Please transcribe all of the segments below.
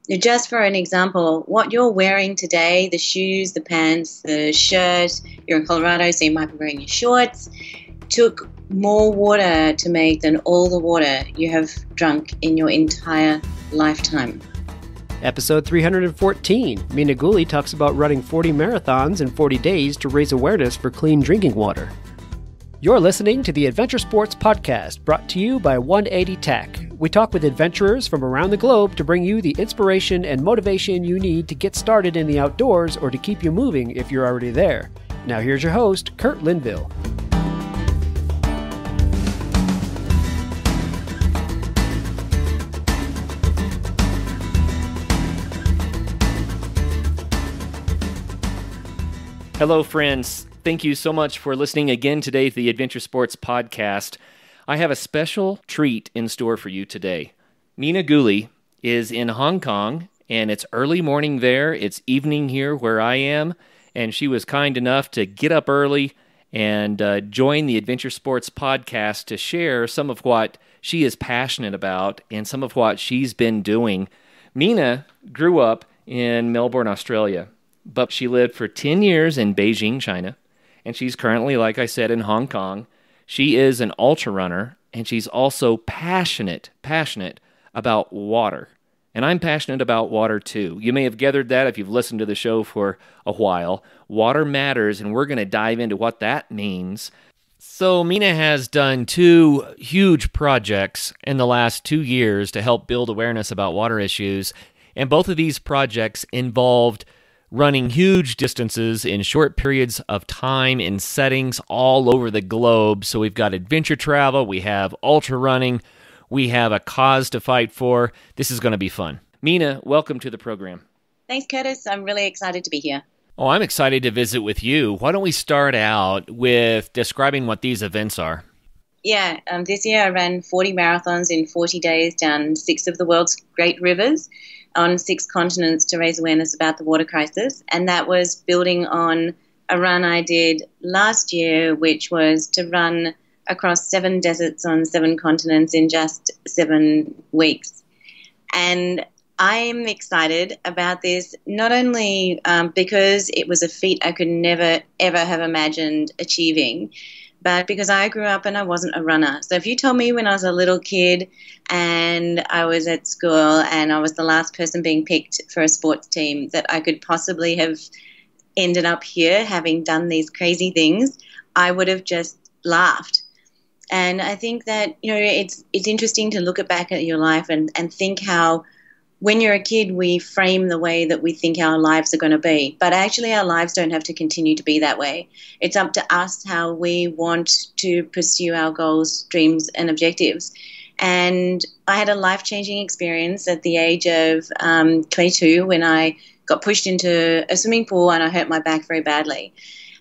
Just for an example, what you're wearing today, the shoes, the pants, the shirt, you're in Colorado, so you might be wearing your shorts, took more water to make than all the water you have drunk in your entire lifetime. Episode 314, Mina Guli talks about running 40 marathons in 40 days to raise awareness for clean drinking water. You're listening to the Adventure Sports Podcast, brought to you by 180 Tech. We talk with adventurers from around the globe to bring you the inspiration and motivation you need to get started in the outdoors or to keep you moving if you're already there. Now here's your host, Kurt Linville. Hello, friends. Thank you so much for listening again today to the Adventure Sports Podcast. I have a special treat in store for you today. Mina Guli is in Hong Kong, and it's early morning there. It's evening here where I am, and she was kind enough to get up early and join the Adventure Sports Podcast to share some of what she is passionate about and some of what she's been doing. Mina grew up in Melbourne, Australia, but she lived for 10 years in Beijing, China, and she's currently, like I said, in Hong Kong. She is an ultra runner, and she's also passionate about water. And I'm passionate about water too. You may have gathered that if you've listened to the show for a while. Water matters, and we're going to dive into what that means. So Mina has done two huge projects in the last 2 years to help build awareness about water issues, and both of these projects involved running huge distances in short periods of time in settings all over the globe. So we've got adventure travel, we have ultra running, we have a cause to fight for. This is going to be fun. Mina, welcome to the program. Thanks, Curtis. I'm really excited to be here. Oh, I'm excited to visit with you. Why don't we start out with describing what these events are? Yeah, this year I ran 40 marathons in 40 days down 6 of the world's great rivers on 6 continents to raise awareness about the water crisis. And that was building on a run I did last year, which was to run across 7 deserts on 7 continents in just 7 weeks. And I'm excited about this, not only because it was a feat I could never, ever have imagined achieving, but because I grew up and I wasn't a runner. So if you told me when I was a little kid and I was at school and I was the last person being picked for a sports team that I could possibly have ended up here having done these crazy things, I would have just laughed. And I think that, it's interesting to look back at your life and think how when you're a kid, we frame the way that we think our lives are going to be. But actually, our lives don't have to continue to be that way. It's up to us how we want to pursue our goals, dreams, and objectives. And I had a life-changing experience at the age of 22 when I got pushed into a swimming pool and I hurt my back very badly.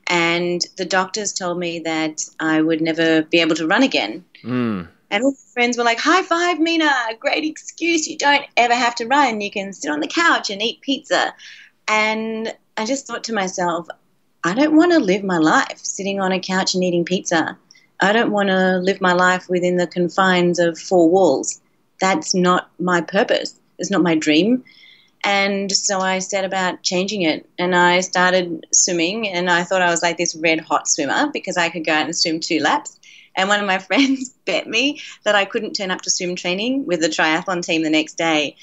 And the doctors told me that I would never be able to run again. And all my friends were like, high five, Mina, great excuse. You don't ever have to run. You can sit on the couch and eat pizza. And I just thought to myself, I don't want to live my life sitting on a couch and eating pizza. I don't want to live my life within the confines of 4 walls. That's not my purpose. It's not my dream. And so I set about changing it. And I started swimming, and I thought I was like this red hot swimmer because I could go out and swim 2 laps. And one of my friends bet me that I couldn't turn up to swim training with the triathlon team the next day.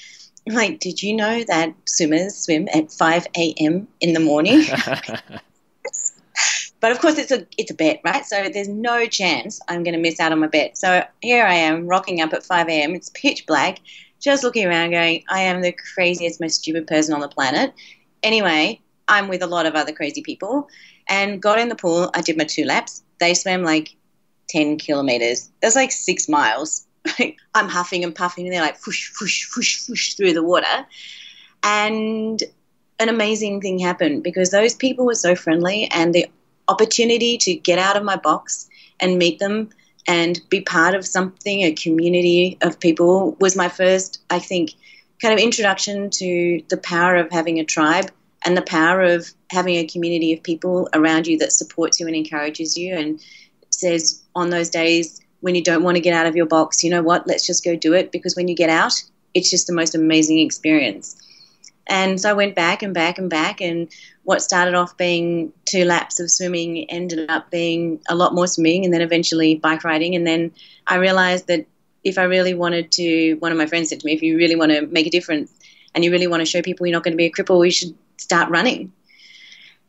I'm like, did you know that swimmers swim at 5 a.m. in the morning? But of course, it's a bet, right? So there's no chance I'm going to miss out on my bet. So here I am rocking up at 5 a.m. It's pitch black, just looking around going, I am the craziest, most stupid person on the planet. Anyway, I'm with a lot of other crazy people and got in the pool. I did my 2 laps. They swam like 10 kilometers. That's like 6 miles. I'm huffing and puffing, and they're like whoosh, whoosh, whoosh, whoosh through the water. And an amazing thing happened because those people were so friendly, and the opportunity to get out of my box and meet them and be part of something, a community of people, was my first, I think, kind of introduction to the power of having a tribe and the power of having a community of people around you that supports you and encourages you and says on those days when you don't want to get out of your box, you know what, let's just go do it, because when you get out, it's just the most amazing experience. And so I went back and back and back, and what started off being 2 laps of swimming ended up being a lot more swimming, and then eventually bike riding. And then I realized that if I really wanted to, one of my friends said to me, if you really want to make a difference and you really want to show people you're not going to be a cripple, you should start running.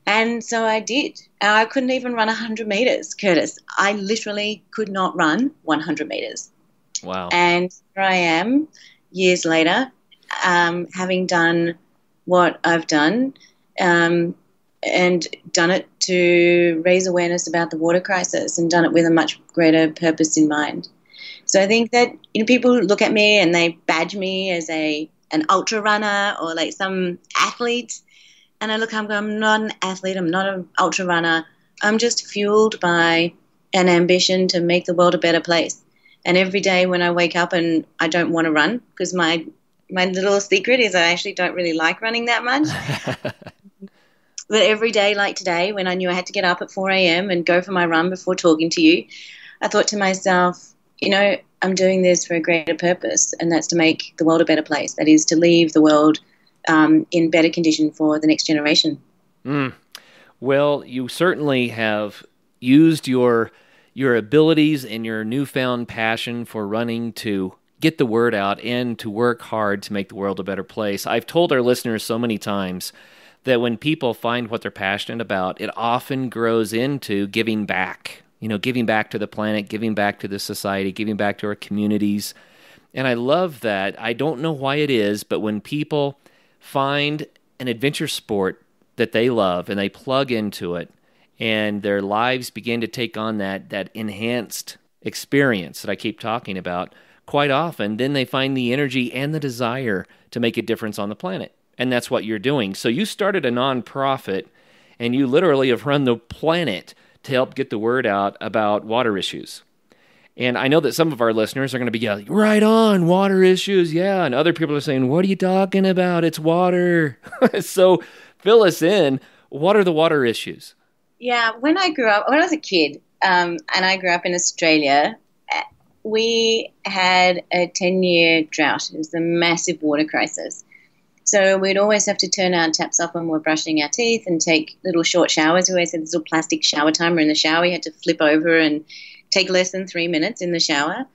And so I did. I couldn't even run 100 meters, Curtis. I literally could not run 100 meters. Wow. And here I am years later, having done what I've done, and done it to raise awareness about the water crisis, and done it with a much greater purpose in mind. So I think that people look at me and they badge me as an ultra runner or like some athlete, and I look, I'm not an athlete, I'm not an ultra runner. I'm just fueled by an ambition to make the world a better place. And every day when I wake up and I don't want to run, because my little secret is I actually don't really like running that much. But every day like today, when I knew I had to get up at 4 a.m. and go for my run before talking to you, I thought to myself, I'm doing this for a greater purpose, and that's to make the world a better place. That is to leave the world in better condition for the next generation. Well, you certainly have used your abilities and your newfound passion for running to get the word out and to work hard to make the world a better place. I've told our listeners so many times that when people find what they're passionate about, it often grows into giving back. Giving back to the planet, giving back to the society, giving back to our communities. And I love that. I don't know why it is, but when people find an adventure sport that they love and they plug into it, and their lives begin to take on that enhanced experience that I keep talking about, quite often, then they find the energy and the desire to make a difference on the planet. And that's what you're doing. So you started a nonprofit, and you literally have run the planet to help get the word out about water issues. And I know that some of our listeners are going to be yelling, right on, water issues, yeah. And other people are saying, what are you talking about? It's water. So fill us in. What are the water issues? Yeah, when I was a kid, and I grew up in Australia, we had a 10-year drought. It was a massive water crisis. So we'd always have to turn our taps off when we're brushing our teeth and take little short showers. We always had this little plastic shower timer in the shower. We had to flip over and take less than 3 minutes in the shower.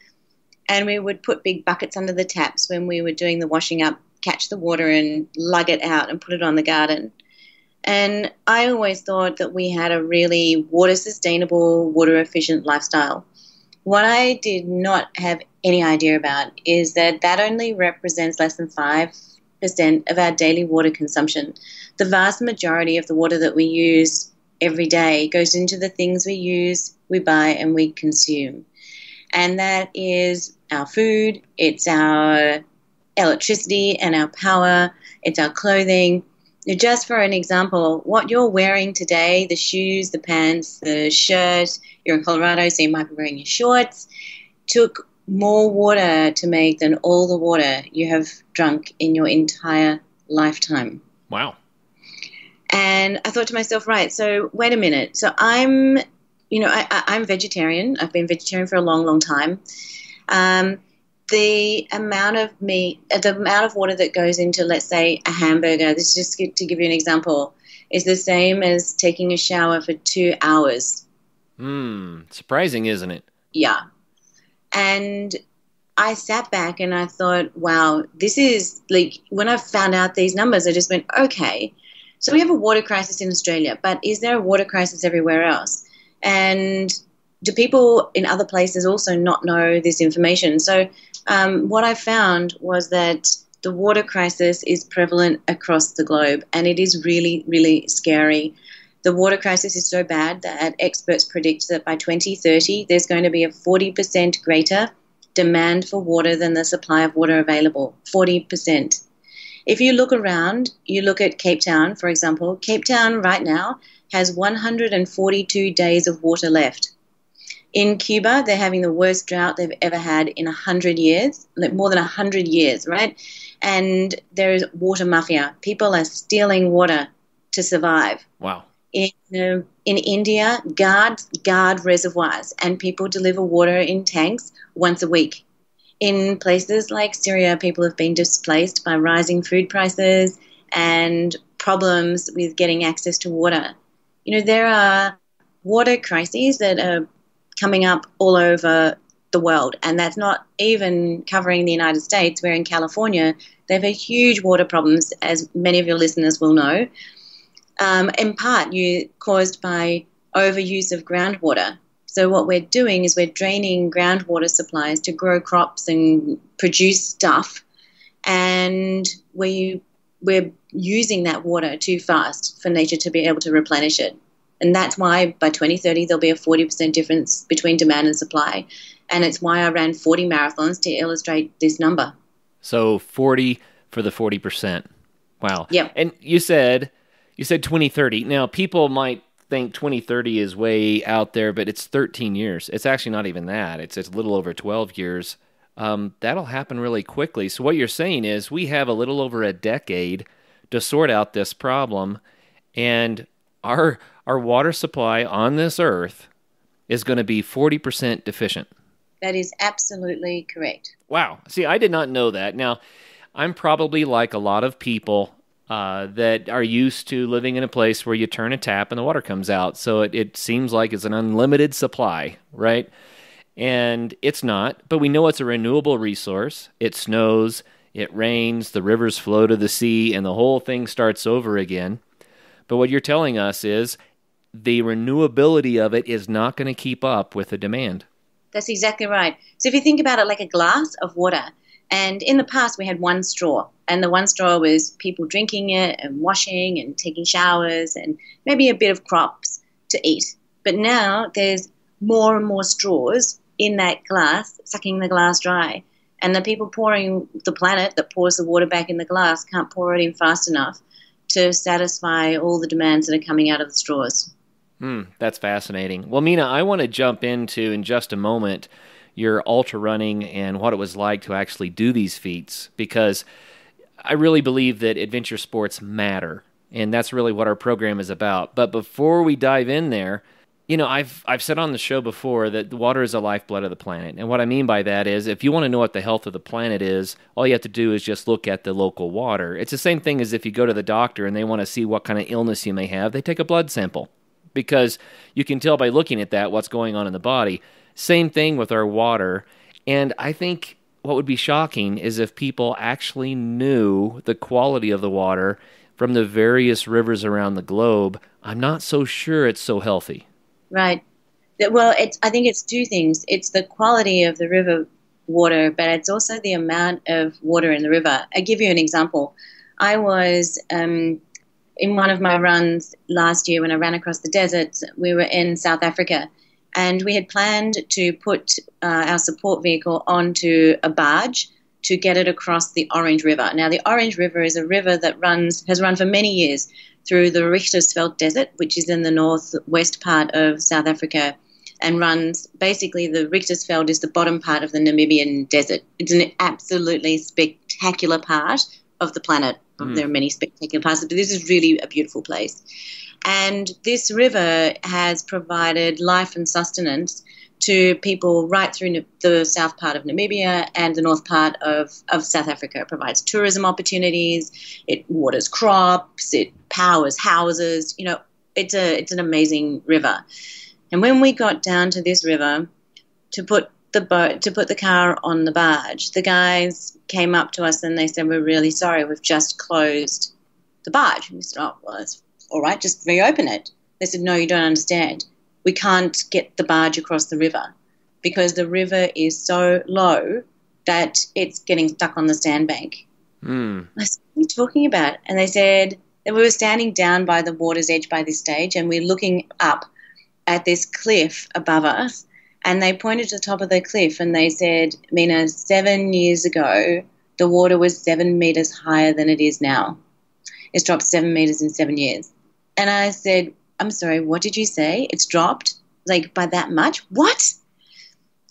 And we would put big buckets under the taps when we were doing the washing up, catch the water and lug it out and put it on the garden. And I always thought that we had a really water sustainable, water efficient lifestyle. What I did not have any idea about is that only represents less than 5% of our daily water consumption. The vast majority of the water that we use every day goes into the things we use, we buy, and we consume. And that is our food, it's our electricity and our power, it's our clothing. Just for an example, what you're wearing today, the shoes, the pants, the shirt, you're in Colorado, so you might be wearing your shorts, took more water to make than all the water you have drunk in your entire lifetime. Wow. And I thought to myself, right, so wait a minute. So I'm vegetarian. I've been vegetarian for a long, long time. The amount of water that goes into, let's say, a hamburger, this is just to give you an example, is the same as taking a shower for 2 hours. Surprising, isn't it? Yeah. And I sat back and I thought, wow, this is like, when I found out these numbers, I just went, okay, so we have a water crisis in Australia, but is there a water crisis everywhere else? And do people in other places also not know this information? So what I found was that the water crisis is prevalent across the globe, and it is really, really scary. The water crisis is so bad that experts predict that by 2030, there's going to be a 40% greater demand for water than the supply of water available. 40%. If you look around, you look at Cape Town, for example. Cape Town right now has 142 days of water left. In Cuba, they're having the worst drought they've ever had in 100 years, like more than 100 years, right? And there is water mafia. People are stealing water to survive. Wow. In India, guard reservoirs, and people deliver water in tanks once a week. In places like Syria, people have been displaced by rising food prices and problems with getting access to water. There are water crises that are coming up all over the world, and that's not even covering the United States, where in California they have huge water problems, as many of your listeners will know, in part caused by overuse of groundwater. So what we're doing is we're draining groundwater supplies to grow crops and produce stuff, and we're using that water too fast for nature to be able to replenish it. And that's why by 2030 there'll be a 40% difference between demand and supply. And it's why I ran 40 marathons to illustrate this number. So 40 for the 40%. Wow. Yep. And you said 2030. Now, people might think 2030 is way out there, but it's 13 years. It's actually not even that. It's a little over 12 years. That'll happen really quickly. So what you're saying is we have a little over a decade to sort out this problem, and our water supply on this earth is going to be 40% deficient. That is absolutely correct. Wow. See, I did not know that. Now, I'm probably like a lot of people that are used to living in a place where you turn a tap and the water comes out. So it seems like it's an unlimited supply, right? And it's not, but we know it's a renewable resource. It snows, it rains, the rivers flow to the sea, and the whole thing starts over again. But what you're telling us is the renewability of it is not going to keep up with the demand. That's exactly right. So if you think about it like a glass of water, and in the past we had one straw, and the one straw was people drinking it and washing and taking showers and maybe a bit of crops to eat. But now there's more and more straws in that glass, sucking the glass dry. And the people pouring the planet that pours the water back in the glass can't pour it in fast enough to satisfy all the demands that are coming out of the straws. That's fascinating. Well, Mina, I want to jump into, in just a moment, your ultra running and what it was like to actually do these feats, because I really believe that adventure sports matter, and that's really what our program is about. But before we dive in there, I've said on the show before that the water is the lifeblood of the planet. And what I mean by that is, if you want to know what the health of the planet is, all you have to do is just look at the local water. It's the same thing as if you go to the doctor and they want to see what kind of illness you may have. They take a blood sample, because you can tell by looking at that what's going on in the body. Same thing with our water. And I think what would be shocking is if people actually knew the quality of the water from the various rivers around the globe. I'm not so sure it's so healthy. Right. Well, I think it's two things. It's the quality of the river water, but it's also the amount of water in the river. I'll give you an example. I was in one of my runs last year when I ran across the deserts. We were in South Africa, and we had planned to put our support vehicle onto a barge to get it across the Orange River. Now, the Orange River is a river that has run for many years through the Richtersveld Desert, which is in the northwest part of South Africa, and runs, basically the Richtersveld is the bottom part of the Namibian desert. It's an absolutely spectacular part of the planet. There are many spectacular parts, but this is really a beautiful place. And this river has provided life and sustenance to people right through the south part of Namibia and the north part of South Africa. It provides tourism opportunities, it waters crops, it powers houses. It's an amazing river. And when we got down to this river to put the car on the barge, the guys came up to us and they said, "We're really sorry, we've just closed the barge." And we said, "Oh, well, that's all right, just reopen it." They said, "No, you don't understand. We can't get the barge across the river because the river is so low that it's getting stuck on the sandbank." I said, "What are you talking about?" And they said that we were standing down by the water's edge by this stage, and we're looking up at this cliff above us, and they pointed to the top of the cliff and they said, "Mina, 7 years ago, the water was 7 meters higher than it is now. It's dropped 7 meters in 7 years." And I said, "I'm sorry, what did you say? It's dropped like by that much? What?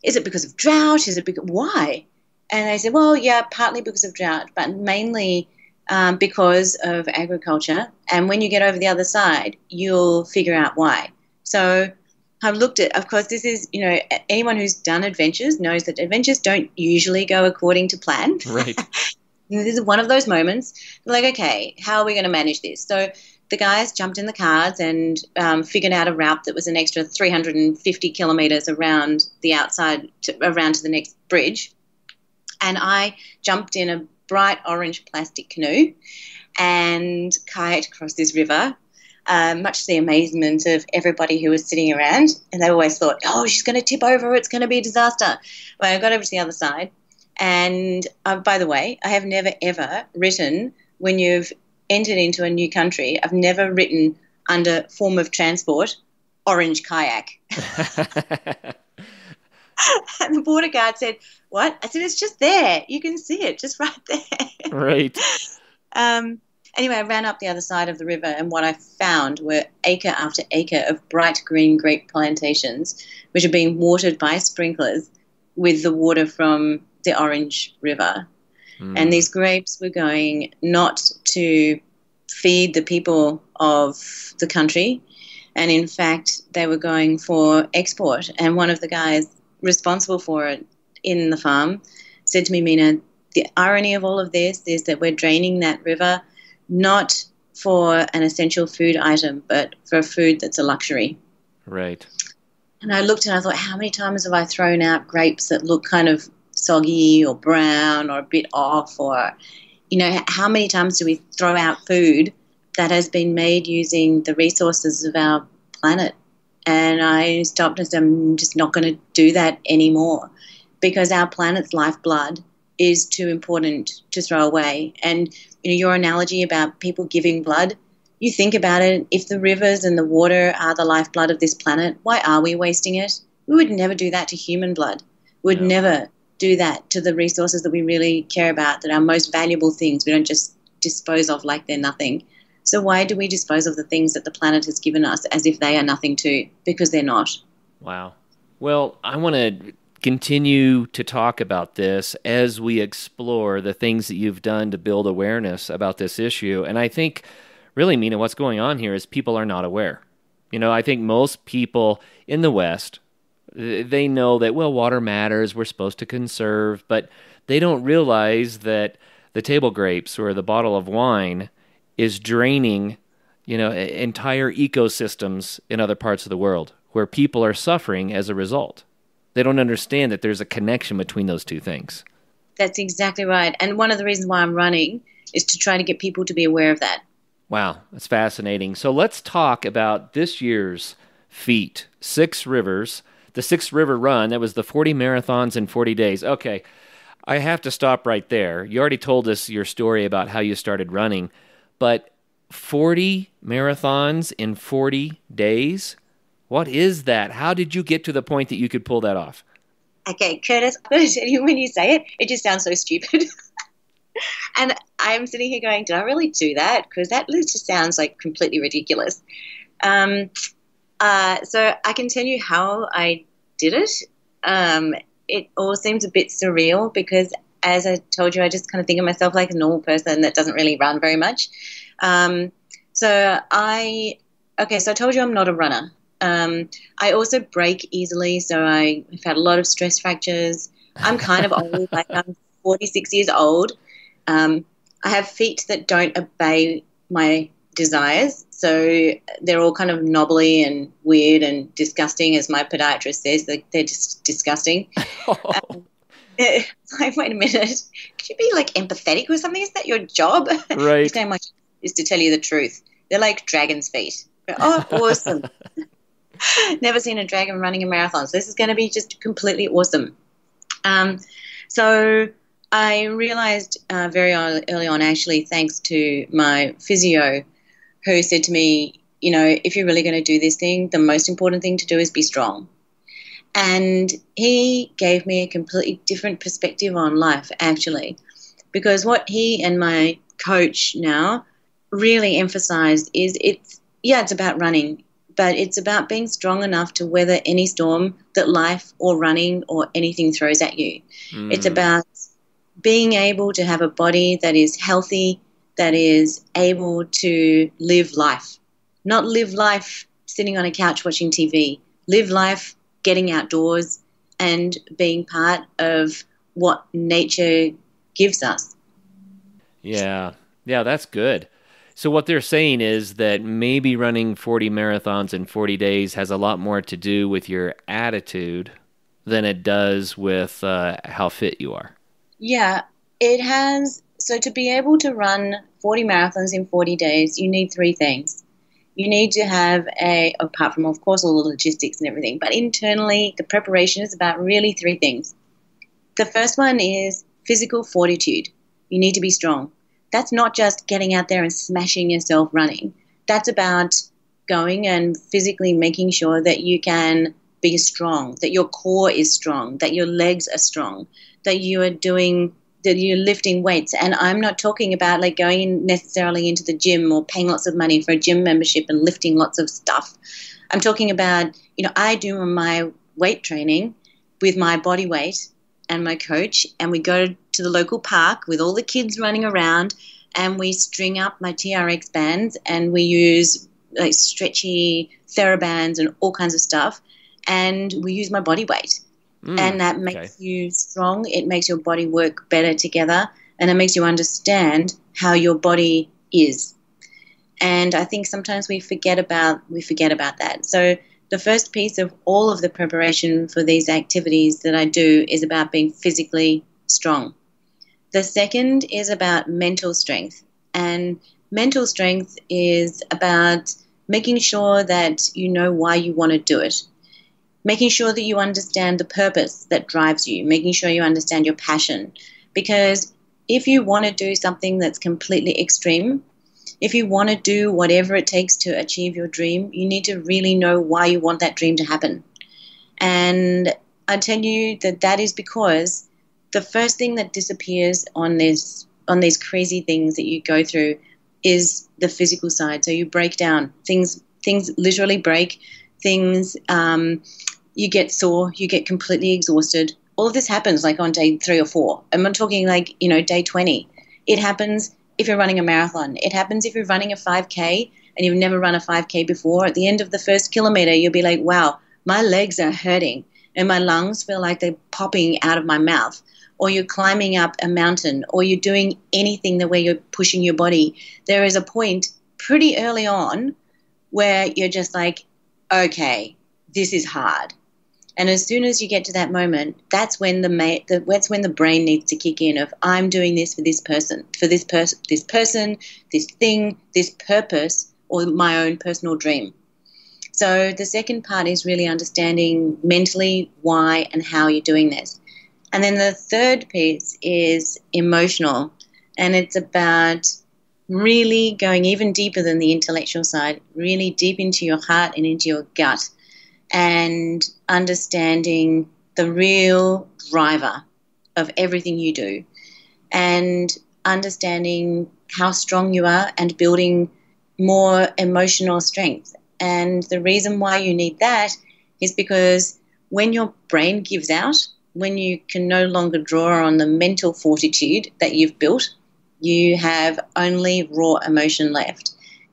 Is it because of drought? Why?" And they said, "Well, yeah, partly because of drought, but mainly because of agriculture. And when you get over the other side, you'll figure out why." So I've looked at, of course, this is, anyone who's done adventures knows that adventures don't usually go according to plan. Right. This is one of those moments, like, okay, how are we going to manage this? So the guys jumped in the cars and figured out a route that was an extra 350 kilometres around the outside, around to the next bridge. And I jumped in a bright orange plastic canoe and kayaked across this river, much to the amazement of everybody who was sitting around. And they always thought, oh, she's going to tip over, it's going to be a disaster. Well, I got over to the other side. And by the way, I have never, ever written when you've entered into a new country. I've never written under form of transport, orange kayak. And the border guard said, what? I said, it's just there. You can see it just right there. Right. Anyway, I ran up the other side of the river, and what I found were acre after acre of bright green grape plantations, which are being watered by sprinklers with the water from the Orange River. And these grapes were going not to feed the people of the country, and in fact they were going for export. And one of the guys responsible for it in the farm said to me, Mina, the irony of all of this is that we're draining that river not for an essential food item, but for a food that's a luxury. Right. And I looked and I thought, how many times have I thrown out grapes that look kind of soggy or brown or a bit off, or, you know, how many times do we throw out food that has been made using the resources of our planet? And I stopped and said, I'm just not going to do that anymore, because our planet's lifeblood is too important to throw away. And, you know, your analogy about people giving blood, you think about it, if the rivers and the water are the lifeblood of this planet, why are we wasting it? We would never do that to human blood. We would never do that to the resources that we really care about, that are most valuable things. We don't just dispose of like they're nothing. So why do we dispose of the things that the planet has given us as if they are nothing too? Because they're not. Wow. Well, I want to continue to talk about this as we explore the things that you've done to build awareness about this issue. And I think, really, Mina, what's going on here is people are not aware. You know, I think most people in the West, they know that, well, water matters, we're supposed to conserve, but they don't realize that the table grapes or the bottle of wine is draining, you know, entire ecosystems in other parts of the world where people are suffering as a result. They don't understand that there's a connection between those two things. That's exactly right. And one of the reasons why I'm running is to try to get people to be aware of that. Wow, that's fascinating. So let's talk about this year's feat, 6 Rivers, the 6 River Run. That was the 40 marathons in 40 days. Okay, I have to stop right there. You already told us your story about how you started running, but 40 marathons in 40 days? What is that? How did you get to the point that you could pull that off? Okay, Curtis, I'm going to tell you, when you say it, it just sounds so stupid. And I'm sitting here going, did I really do that? Because that just sounds like completely ridiculous. So I can tell you how I did it. It all seems a bit surreal because, as I told you, I just kind of think of myself like a normal person that doesn't really run very much. So I told you I'm not a runner. I also break easily, so I've had a lot of stress fractures. I'm kind of old, like I'm 46 years old. I have feet that don't obey my desires, so they're all kind of knobbly and weird and disgusting, as my podiatrist says. They're just disgusting. Like, wait a minute, could you be like empathetic or something? Is that your job? Right. His name is to tell you the truth. They're like dragon's feet. Oh, awesome. Never seen a dragon running a marathon, so this is going to be just completely awesome. So I realized very early on, actually, thanks to my physio, who said to me, you know, if you're really going to do this thing, the most important thing to do is be strong. And he gave me a completely different perspective on life, actually, because what he and my coach now really emphasized is it's about running, but it's about being strong enough to weather any storm that life or running or anything throws at you. It's about being able to have a body that is healthy, that is able to live life, not live life sitting on a couch watching TV, live life getting outdoors and being part of what nature gives us. Yeah. Yeah, that's good. So what they're saying is that maybe running 40 marathons in 40 days has a lot more to do with your attitude than it does with how fit you are. Yeah, it has. So to be able to run 40 marathons in 40 days, you need three things. You need to have apart from, of course, all the logistics and everything, but internally, the preparation is about really three things. The first one is physical fortitude. You need to be strong. That's not just getting out there and smashing yourself running. That's about going and physically making sure that you can be strong, that your core is strong, that your legs are strong, that you're lifting weights. And I'm not talking about like going necessarily into the gym or paying lots of money for a gym membership and lifting lots of stuff. I'm talking about, I do my weight training with my body weight and my coach, and we go to the local park with all the kids running around, and we string up my TRX bands, and we use like stretchy TheraBands and all kinds of stuff, and we use my body weight. And that makes you strong. It makes your body work better together, and it makes you understand how your body is. And I think sometimes we forget about that. So the first piece of all of the preparation for these activities that I do is about being physically strong. The second is about mental strength. And mental strength is about making sure that you know why you want to do it. Making sure that you understand the purpose that drives you, making sure you understand your passion. Because if you want to do something that's completely extreme, if you want to do whatever it takes to achieve your dream, you need to really know why you want that dream to happen. And I tell you that is because the first thing that disappears on these crazy things that you go through is the physical side. So you break down. Things literally break. Things you get sore, you get completely exhausted. All of this happens like on day 3 or 4. I'm not talking like, day 20. It happens if you're running a marathon. It happens if you're running a 5K and you've never run a 5K before. At the end of the first kilometer, you'll be like, wow, my legs are hurting and my lungs feel like they're popping out of my mouth. Or you're climbing up a mountain, or you're doing anything the way you're pushing your body. There is a point pretty early on where you're just like, okay, this is hard. And as soon as you get to that moment, that's when the brain needs to kick in of, I'm doing this for this person, this thing, this purpose, or my own personal dream. So the second part is really understanding mentally why and how you're doing this. And then the third piece is emotional, and it's about really going even deeper than the intellectual side, really deep into your heart and into your gut, and understanding the real driver of everything you do, and understanding how strong you are and building more emotional strength. And the reason why you need that is because when your brain gives out, when you can no longer draw on the mental fortitude that you've built, you have only raw emotion left.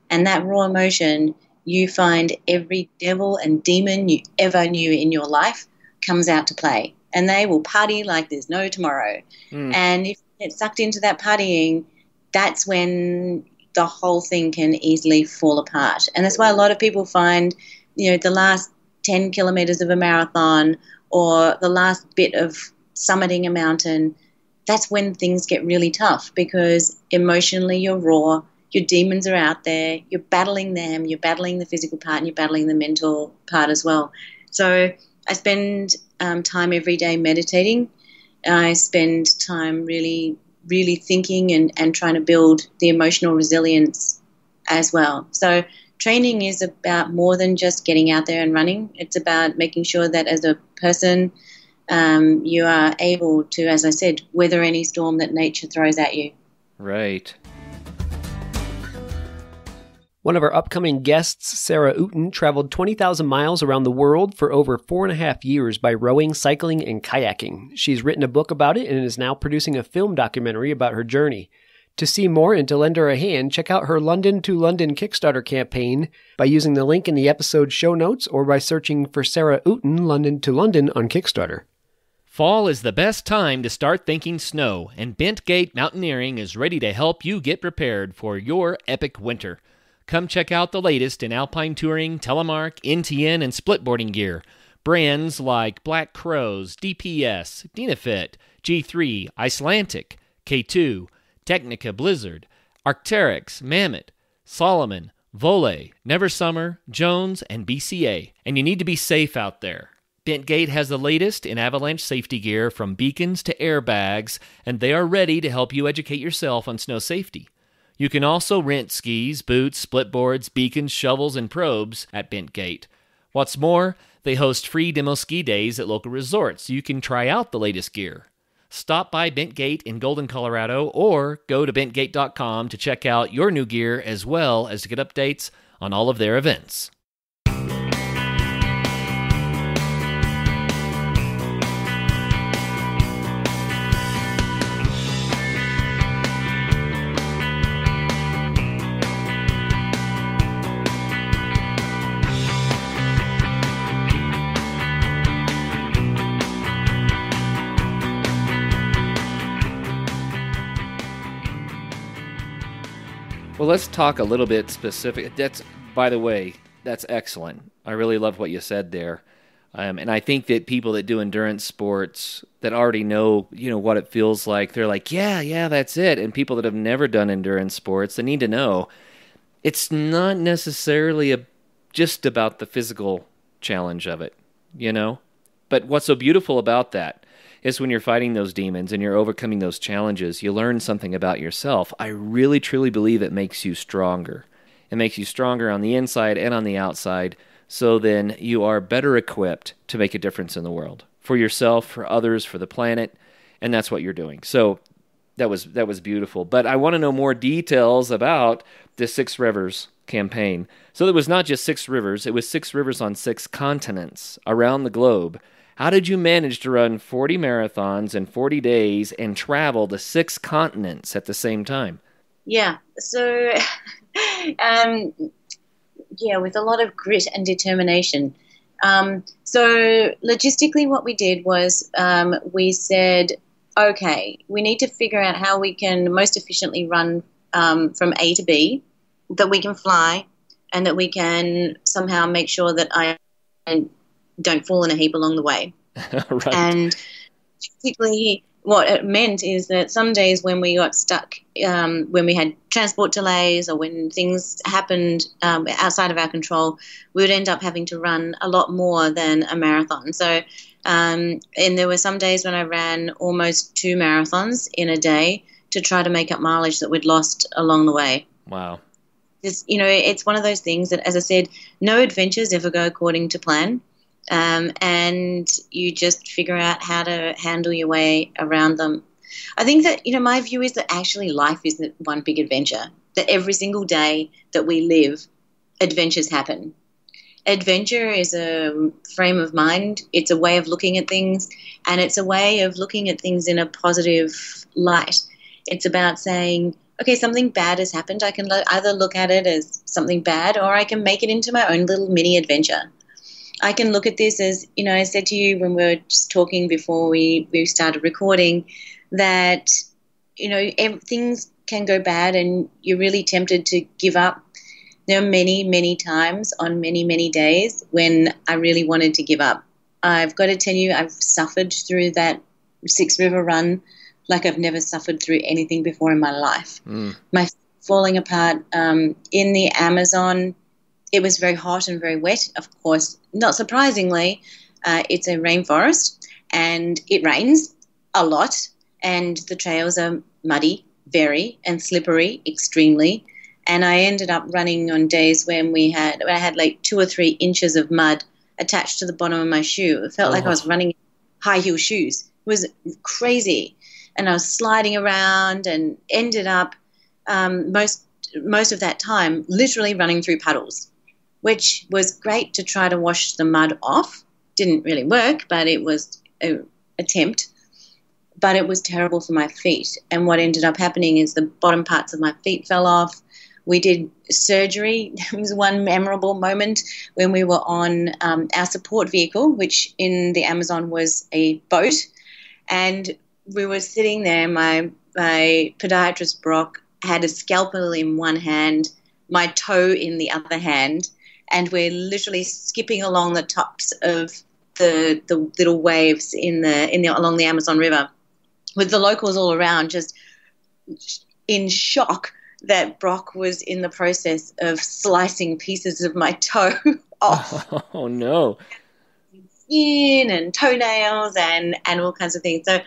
And that raw emotion, you find every devil and demon you ever knew in your life comes out to play. And they will party like there's no tomorrow. And if you get sucked into that partying, that's when the whole thing can easily fall apart. And that's why a lot of people find, the last 10 kilometers of a marathon or the last bit of summiting a mountain, that's when things get really tough, because emotionally you're raw, your demons are out there, you're battling them, you're battling the physical part, and you're battling the mental part as well. So I spend time every day meditating. I spend time really, really thinking and trying to build the emotional resilience as well. So training is about more than just getting out there and running. It's about making sure that as a person you are able to, as I said, weather any storm that nature throws at you. Right. One of our upcoming guests, Sarah Ooten, traveled 20,000 miles around the world for over 4.5 years by rowing, cycling, and kayaking. She's written a book about it and is now producing a film documentary about her journey. To see more and to lend her a hand, check out her London to London Kickstarter campaign by using the link in the episode show notes or by searching for Sarah Ooten, London to London on Kickstarter. Fall is the best time to start thinking snow, and Bentgate Mountaineering is ready to help you get prepared for your epic winter. Come check out the latest in alpine touring, telemark, NTN, and splitboarding gear. Brands like Black Crows, DPS, Dynafit, G3, Icelantic, K2, Technica Blizzard, Arc'teryx, Mammoth, Solomon, Volley, Never Summer, Jones, and BCA. And you need to be safe out there. Bentgate has the latest in avalanche safety gear from beacons to airbags, and they are ready to help you educate yourself on snow safety. You can also rent skis, boots, splitboards, beacons, shovels, and probes at Bentgate. What's more, they host free demo ski days at local resorts so you can try out the latest gear. Stop by Bentgate in Golden, Colorado, or go to bentgate.com to check out your new gear as well as to get updates on all of their events. Well, let's talk a little bit specific. By the way, that's excellent. I really love what you said there. And I think that people that do endurance sports that already know, what it feels like, they're like, yeah, that's it. And people that have never done endurance sports, they need to know it's not necessarily just about the physical challenge of it, But what's so beautiful about that is when you're fighting those demons and you're overcoming those challenges, you learn something about yourself. I really, truly believe it makes you stronger. It makes you stronger on the inside and on the outside, so then you are better equipped to make a difference in the world, for yourself, for others, for the planet, and that's what you're doing. So that was beautiful. But I want to know more details about the Six Rivers campaign. So it was not just 6 rivers, it was 6 rivers on 6 continents around the globe. How did you manage to run 40 marathons in 40 days and travel to 6 continents at the same time? Yeah, so, with a lot of grit and determination. So logistically what we did was we said, okay, we need to figure out how we can most efficiently run from A to B, that we can fly, and that we can somehow make sure that I don't fall in a heap along the way. Right. And basically what it meant is that some days when we got stuck, when we had transport delays or when things happened outside of our control, we would end up having to run a lot more than a marathon. So, and there were some days when I ran almost 2 marathons in a day to try to make up mileage that we'd lost along the way. Wow. It's one of those things that, as I said, no adventures ever go according to plan. And you just figure out how to handle your way around them. I think that, my view is that actually life isn't one big adventure, that every single day that we live, adventures happen. Adventure is a frame of mind. It's a way of looking at things, and it's a way of looking at things in a positive light. It's about saying, okay, something bad has happened. I can either look at it as something bad, or I can make it into my own little mini adventure. I can look at this as, I said to you when we were just talking before we started recording that, things can go bad and you're really tempted to give up. There are many, many times on many, many days when I really wanted to give up. I've got to tell you, I've suffered through that 6 river run like I've never suffered through anything before in my life. My falling apart in the Amazon. It was very hot and very wet, of course. Not surprisingly, it's a rainforest and it rains a lot and the trails are muddy, very, and slippery, extremely. And I ended up running on days when I had like 2 or 3 inches of mud attached to the bottom of my shoe. It felt like I was running in high heel shoes. It was crazy. And I was sliding around and ended up most of that time literally running through puddles, which was great to try to wash the mud off. Didn't really work, but it was an attempt. But it was terrible for my feet. And what ended up happening is the bottom parts of my feet fell off. We did surgery. There was one memorable moment when we were on our support vehicle, which in the Amazon was a boat. And we were sitting there. My podiatrist, Brock, had a scalpel in one hand, my toe in the other hand, and we're literally skipping along the tops of the little waves along the Amazon River, with the locals all around just in shock that Brock was in the process of slicing pieces of my toe off. Oh, no. Skin and toenails and all kinds of things. So,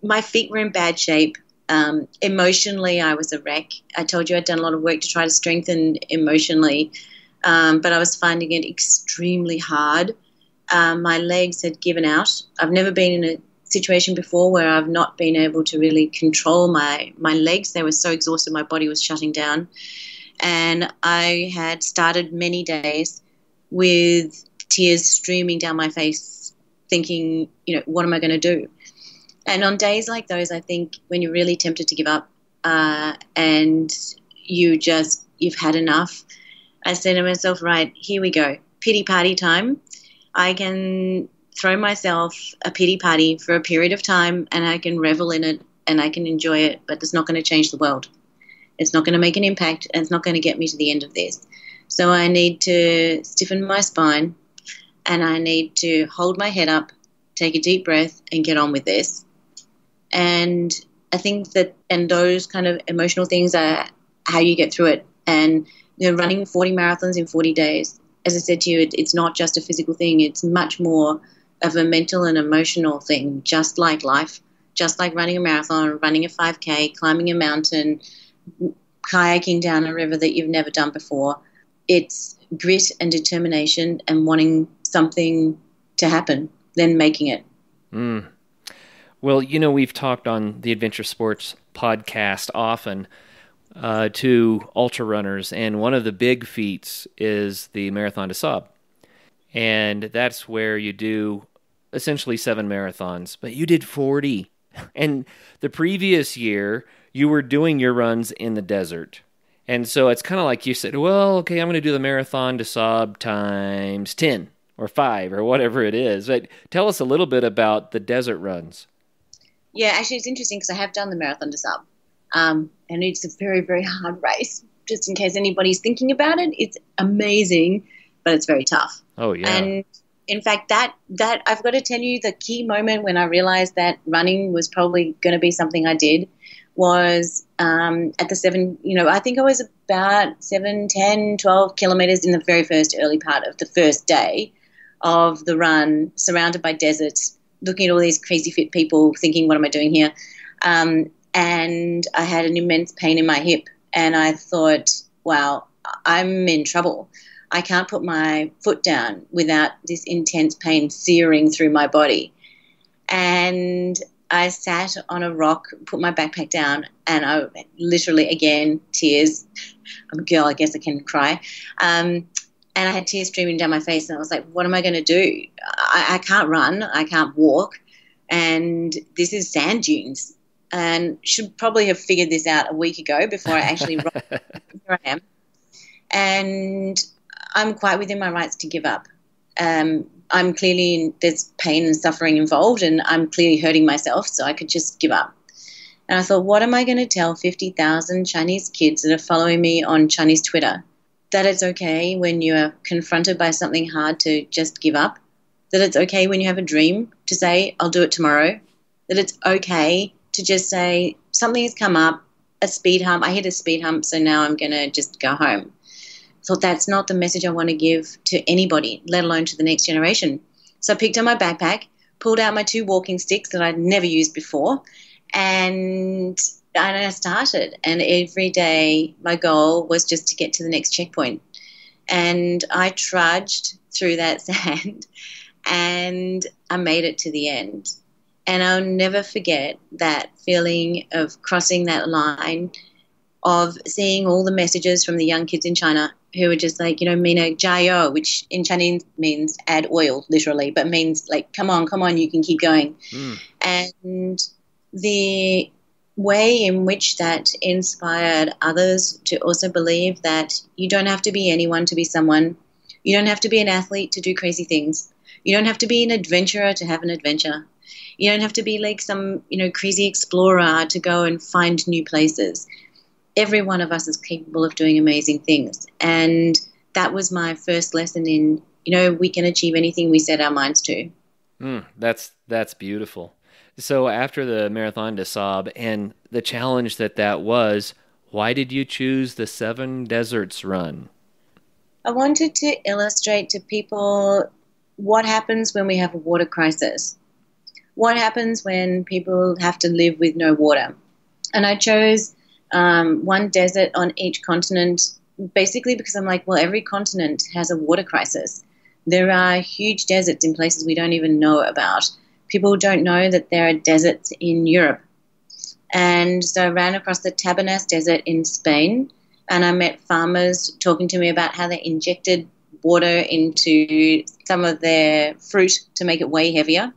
my feet were in bad shape. Emotionally, I was a wreck. I told you I'd done a lot of work to try to strengthen emotionally, but I was finding it extremely hard. My legs had given out. I've never been in a situation before where I've not been able to really control my legs. They were so exhausted, my body was shutting down. And I had started many days with tears streaming down my face, thinking, what am I going to do? And on days like those, I think when you're really tempted to give up and you've had enough, I said to myself, right, here we go, pity party time. I can throw myself a pity party for a period of time and I can revel in it and I can enjoy it, but it's not going to change the world. It's not going to make an impact and it's not going to get me to the end of this. So I need to stiffen my spine and I need to hold my head up, take a deep breath and get on with this. And I think that, and those kind of emotional things are how you get through it. And, running 40 marathons in 40 days, as I said to you, it's not just a physical thing. It's much more of a mental and emotional thing, just like life, just like running a marathon, running a 5K, climbing a mountain, kayaking down a river that you've never done before. It's grit and determination and wanting something to happen, then making it. Mm. Well, we've talked on the Adventure Sports podcast often to ultra runners, and one of the big feats is the Marathon des Sables. And that's where you do essentially 7 marathons, but you did 40. And the previous year, you were doing your runs in the desert. And so it's kind of like you said, well, okay, I'm going to do the Marathon des Sables times 10 or 5 or whatever it is. But tell us a little bit about the desert runs. Yeah, actually, it's interesting because I have done the Marathon des Sables, and it's a very, very hard race. Just in case anybody's thinking about it, it's amazing, but it's very tough. Oh, yeah. And in fact, that I've got to tell you, the key moment when I realized that running was probably going to be something I did was at the 7, I think I was about 7, 10, 12 kilometers in the very first early part of the first day of the run, surrounded by deserts, looking at all these crazy fit people, thinking, what am I doing here? And I had an immense pain in my hip. And I thought, wow, I'm in trouble. I can't put my foot down without this intense pain searing through my body. And I sat on a rock, put my backpack down, and I literally, again, tears. I'm a girl, I guess I can cry. And I had tears streaming down my face, and I was like, what am I going to do? I can't run. I can't walk. And this is sand dunes. And should probably have figured this out a week ago before I actually run. Here I am. And I'm quite within my rights to give up. I'm clearly, there's pain and suffering involved, and I'm clearly hurting myself, so I could just give up. And I thought, what am I going to tell 50,000 Chinese kids that are following me on Chinese Twitter? That it's okay when you are confronted by something hard to just give up. That it's okay when you have a dream to say, I'll do it tomorrow. That it's okay to just say, something has come up, a speed hump. I hit a speed hump, so now I'm going to just go home. Thought that's not the message I want to give to anybody, let alone to the next generation. So I picked up my backpack, pulled out my 2 walking sticks that I'd never used before, and I started. And every day my goal was just to get to the next checkpoint. And I trudged through that sand and I made it to the end. And I'll never forget that feeling of crossing that line, of seeing all the messages from the young kids in China who were just like, Mina, jiao, which in Chinese means add oil, literally, but means like, come on, you can keep going. And the way in which that inspired others to also believe that you don't have to be anyone to be someone. You don't have to be an athlete to do crazy things. You don't have to be an adventurer to have an adventure. You don't have to be like some, crazy explorer to go and find new places. Every one of us is capable of doing amazing things. And that was my first lesson in, we can achieve anything we set our minds to. That's beautiful. So after the Marathon des Sables and the challenge that was, why did you choose the Seven Deserts Run? I wanted to illustrate to people what happens when we have a water crisis. What happens when people have to live with no water? And I chose one desert on each continent, basically because I'm like, well, every continent has a water crisis. There are huge deserts in places we don't even know about. People don't know that there are deserts in Europe. And so I ran across the Tabernas Desert in Spain, and I met farmers talking to me about how they injected water into some of their fruit to make it way heavier.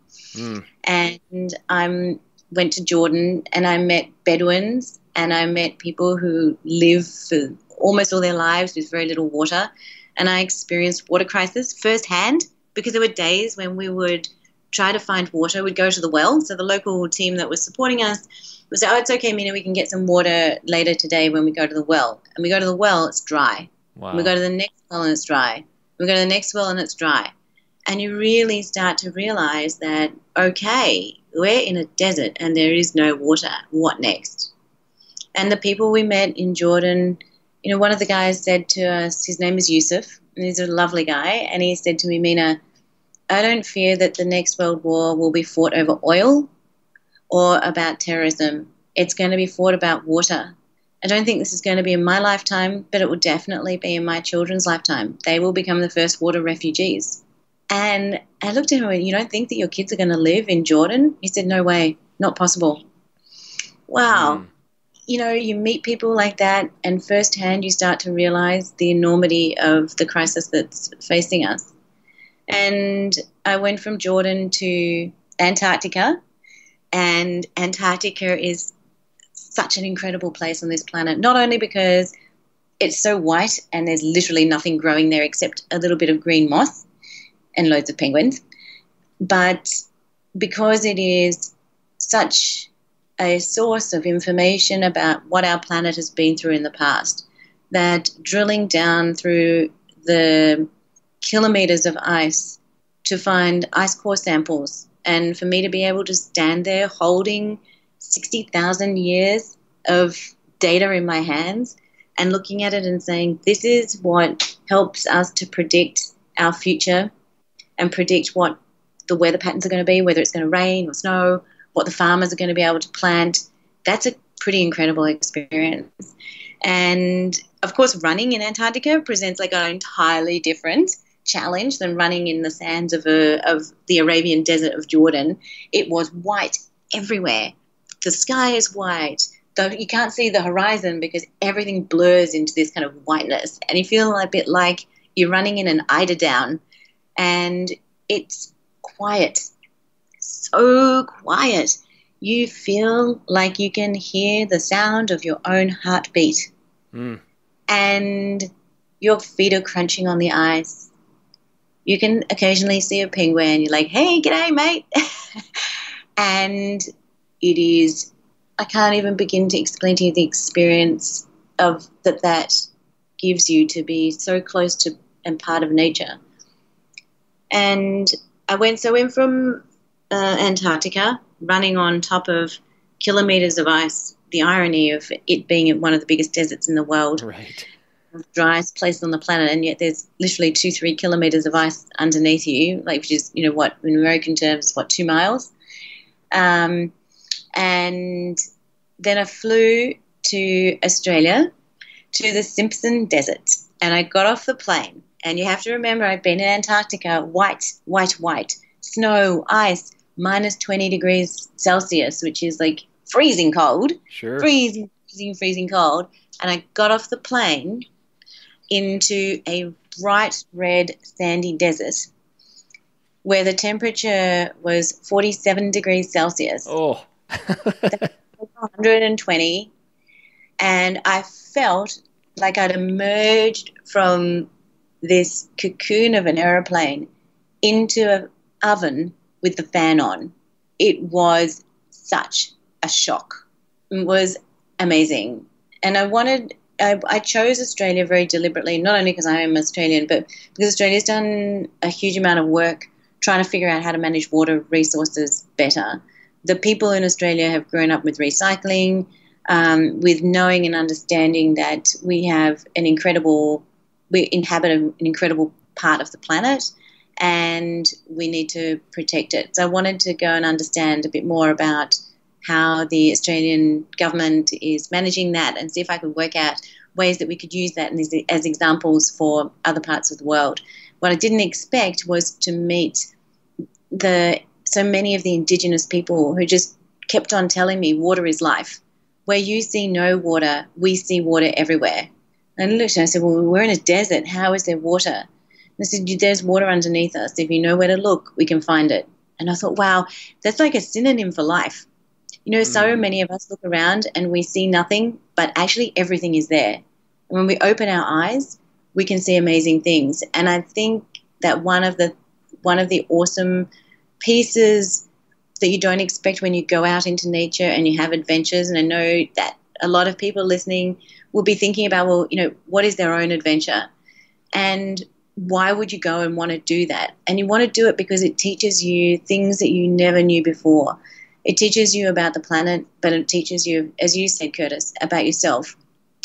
And I went to Jordan, and I met Bedouins, and I met people who live for almost all their lives with very little water. And I experienced water crisis firsthand, because there were days when we would try to find water. We'd go to the well. So the local team that was supporting us would say, oh, it's okay, Mina, we can get some water later today when we go to the well. And we go to the well, it's dry. Wow. And we go to the next well and it's dry. We go to the next well and it's dry. And you really start to realize that, okay, we're in a desert and there is no water. What next? And the people we met in Jordan, one of the guys said to us, his name is Yusuf, and he's a lovely guy, and he said to me, Mina, I don't fear that the next world war will be fought over oil or about terrorism. It's going to be fought about water. I don't think this is going to be in my lifetime, but it will definitely be in my children's lifetime. They will become the first water refugees. And I looked at him and went, you don't think that your kids are going to live in Jordan? He said, no way, not possible. Wow. You meet people like that, and firsthand you start to realize the enormity of the crisis that's facing us. And I went from Jordan to Antarctica, and Antarctica is such an incredible place on this planet, not only because it's so white and there's literally nothing growing there except a little bit of green moss and loads of penguins, but because it is such a source of information about what our planet has been through in the past, that drilling down through the kilometers of ice to find ice core samples, and for me to be able to stand there holding 60,000 years of data in my hands and looking at it and saying, this is what helps us to predict our future and predict what the weather patterns are going to be, whether it's going to rain or snow, what the farmers are going to be able to plant. That's a pretty incredible experience. And of course, running in Antarctica presents like an entirely different challenge than running in the sands of the Arabian desert of Jordan. It was white everywhere. The sky is white. Though you can't see the horizon because everything blurs into this kind of whiteness. And you feel a bit like you're running in an eiderdown. And it's quiet. So quiet. You feel like you can hear the sound of your own heartbeat. And your feet are crunching on the ice. You can occasionally see a penguin. You're like, hey, g'day, mate. And it is, I can't even begin to explain to you the experience of that gives you to be so close to and part of nature. And I went from Antarctica, running on top of kilometers of ice, the irony of it being one of the biggest deserts in the world. Right. The driest place on the planet, and yet there's literally 2-3 kilometers of ice underneath you, like, which is, what, in American terms, 2 miles? And then I flew to Australia, to the Simpson Desert, and I got off the plane. And you have to remember, I've been in Antarctica, white, snow, ice, minus 20 degrees Celsius, which is like freezing cold. Sure. Freezing cold. And I got off the plane into a bright red sandy desert where the temperature was 47 degrees Celsius. Oh. 120. And I felt like I'd emerged from this cocoon of an aeroplane into an oven with the fan on. it was such a shock. It was amazing. And I chose Australia very deliberately, not only because I am Australian, but because Australia's done a huge amount of work trying to figure out how to manage water resources better. The people in Australia have grown up with recycling, with knowing and understanding that we inhabit an incredible part of the planet, and we need to protect it. So I wanted to go and understand a bit more about how the Australian government is managing that and see if I could work out ways that we could use that as examples for other parts of the world. What I didn't expect was to meet so many of the Indigenous people who just kept on telling me water is life. Where you see no water, we see water everywhere. And I looked and I said, well, we're in a desert. How is there water? And I said, there's water underneath us. If you know where to look, we can find it. And I thought, wow, that's like a synonym for life. So many of us look around and we see nothing, but actually everything is there. And when we open our eyes, we can see amazing things. And I think that one of the awesome pieces that you don't expect when you go out into nature and you have adventures, and I know that a lot of people listening will be thinking about, well, what is their own adventure? And why would you go and want to do that? And you want to do it because it teaches you things that you never knew before. It teaches you about the planet, but it teaches you, as you said, Curtis, about yourself.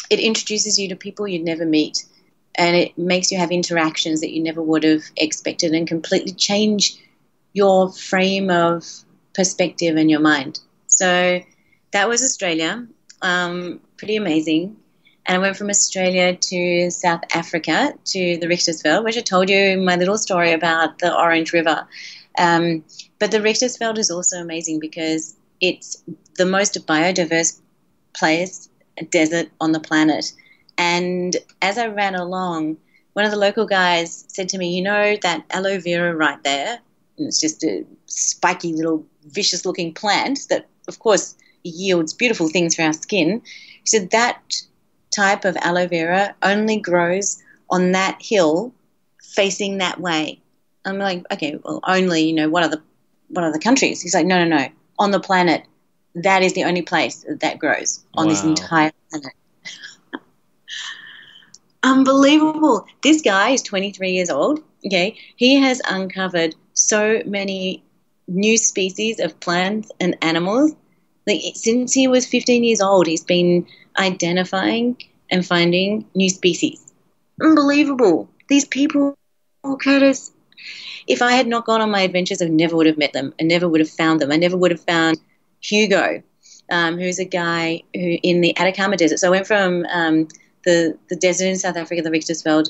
It introduces you to people you'd never meet, and it makes you have interactions that you never would have expected and completely change your frame of perspective in your mind. So that was Australia, pretty amazing. And I went from Australia to South Africa, to the Richtersveld, which I told you in my little story about the Orange River. But the Richtersveld is also amazing because it's the most biodiverse place, desert on the planet. And as I ran along, one of the local guys said to me, that aloe vera right there, and it's just a spiky little vicious-looking plant that, of course, yields beautiful things for our skin. He said that type of aloe vera only grows on that hill facing that way. I'm like, okay, well, only, what are the countries? He's like, no. On the planet, that is the only place that grows on this entire planet. Unbelievable. This guy is 23 years old, okay? He has uncovered so many new species of plants and animals. Like, since he was 15 years old, he's been identifying and finding new species. Unbelievable. These people, Curtis, if I had not gone on my adventures, I never would have met them. I never would have found them. I never would have found Hugo, who's a guy who in the Atacama Desert. So I went from the desert in South Africa, the Richtersveld,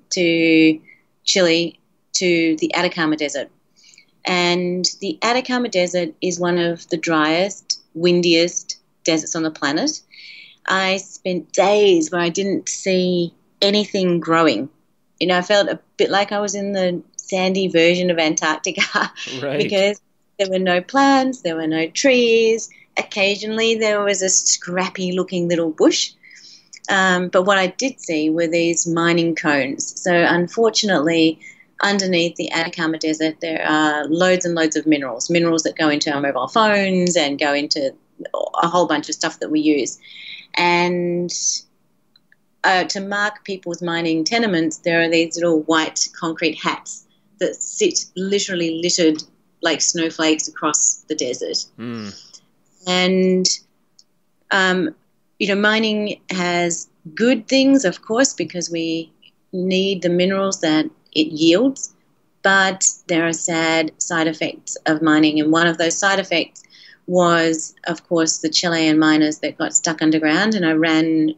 to Chile, to the Atacama Desert. And the Atacama Desert is one of the driest, windiest deserts on the planet. I spent days where I didn't see anything growing. I felt a bit like I was in the sandy version of Antarctica Right. because there were no plants, there were no trees. Occasionally there was a scrappy-looking little bush. But what I did see were these mining cones. So unfortunately, underneath the Atacama Desert, there are loads and loads of minerals that go into our mobile phones and go into a whole bunch of stuff that we use. And to mark people's mining tenements, there are these little white concrete hats that sit literally littered like snowflakes across the desert. And, mining has good things, of course, because we need the minerals that it yields, but there are sad side effects of mining. And one of those side effects was, of course, the Chilean miners that got stuck underground, and I ran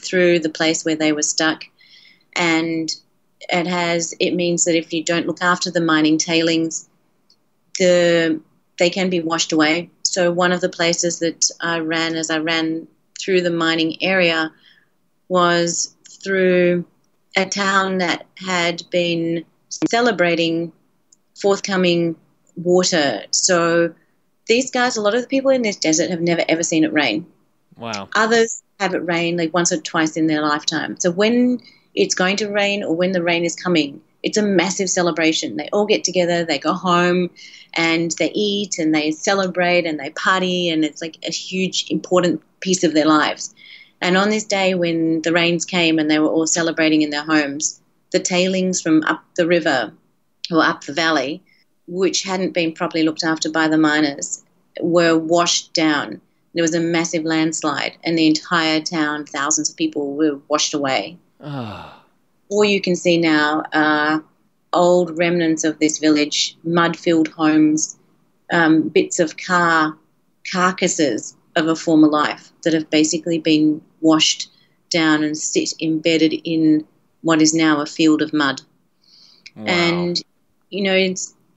through the place where they were stuck, and it means that if you don't look after the mining tailings, they can be washed away. So one of the places that I ran as I ran through the mining area was through a town that had been celebrating forthcoming water. So these guys, a lot of the people in this desert have never ever seen it rain. Wow. Others have it rain like once or twice in their lifetime. So when it's going to rain or when the rain is coming, it's a massive celebration. They all get together, they go home, and they eat and they celebrate and they party, and it's like a huge, important piece of their lives. And on this day when the rains came and they were all celebrating in their homes, the tailings from up the river or up the valley, which hadn't been properly looked after by the miners, were washed down. There was a massive landslide, and the entire town, thousands of people, were washed away. All you can see now are old remnants of this village, mud-filled homes, bits of carcasses of a former life that have basically been washed down and sit embedded in what is now a field of mud. Wow. And,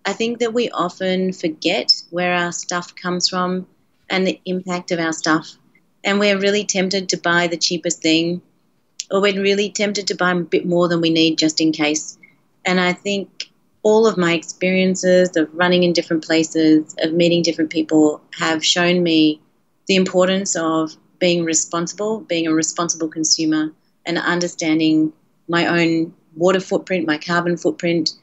I think that we often forget where our stuff comes from and the impact of our stuff. And we're really tempted to buy the cheapest thing, or we're really tempted to buy a bit more than we need just in case. And I think all of my experiences of running in different places, of meeting different people, have shown me the importance of being responsible, being a responsible consumer, and understanding my own water footprint, my carbon footprint,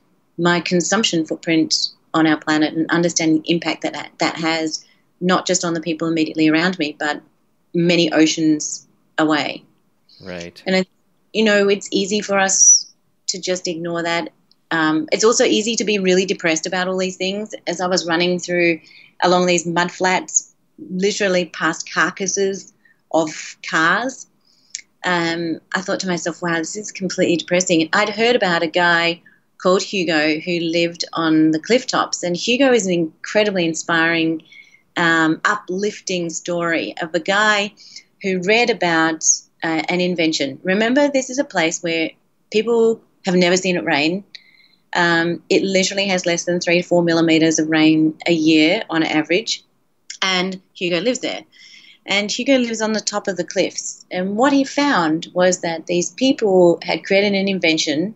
my consumption footprint on our planet, and understanding the impact that has, not just on the people immediately around me, but many oceans away. Right. And, it's easy for us to just ignore that. It's also easy to be really depressed about all these things. As I was running along these mud flats, literally past carcasses of cars, I thought to myself, wow, this is completely depressing. And I'd heard about a guy called Hugo who lived on the cliff tops. And Hugo is an incredibly inspiring, uplifting story of a guy who read about an invention. Remember, this is a place where people have never seen it rain. It literally has less than 3 to 4 millimeters of rain a year on average. And Hugo lives there. And Hugo lives on the top of the cliffs. And what he found was that these people had created an invention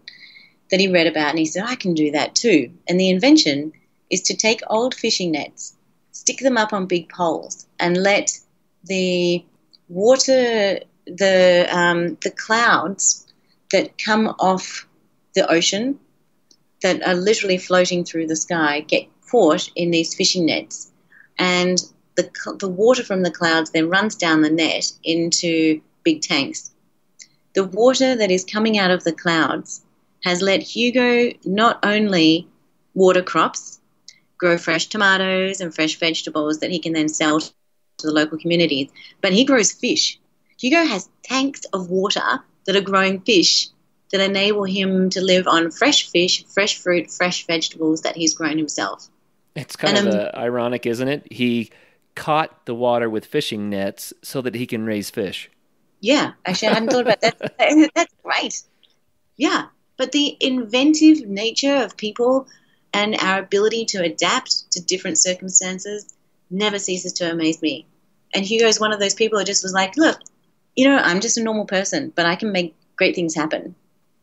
that he read about, and he said, I can do that too. And the invention is to take old fishing nets, stick them up on big poles, and let the water, the clouds that come off the ocean that are literally floating through the sky get caught in these fishing nets. And the water from the clouds then runs down the net into big tanks. The water that is coming out of the clouds has let Hugo not only water crops, grow fresh tomatoes and fresh vegetables that he can then sell to the local communities, but he grows fish. Hugo has tanks of water that are growing fish that enable him to live on fresh fish, fresh fruit, fresh vegetables that he's grown himself. It's kind of ironic, isn't it? He caught the water with fishing nets so that he can raise fish. Yeah, actually, I hadn't thought about that. That's great. Yeah, but the inventive nature of people and our ability to adapt to different circumstances never ceases to amaze me. And Hugo's one of those people who just was like, look, I'm just a normal person, but I can make great things happen.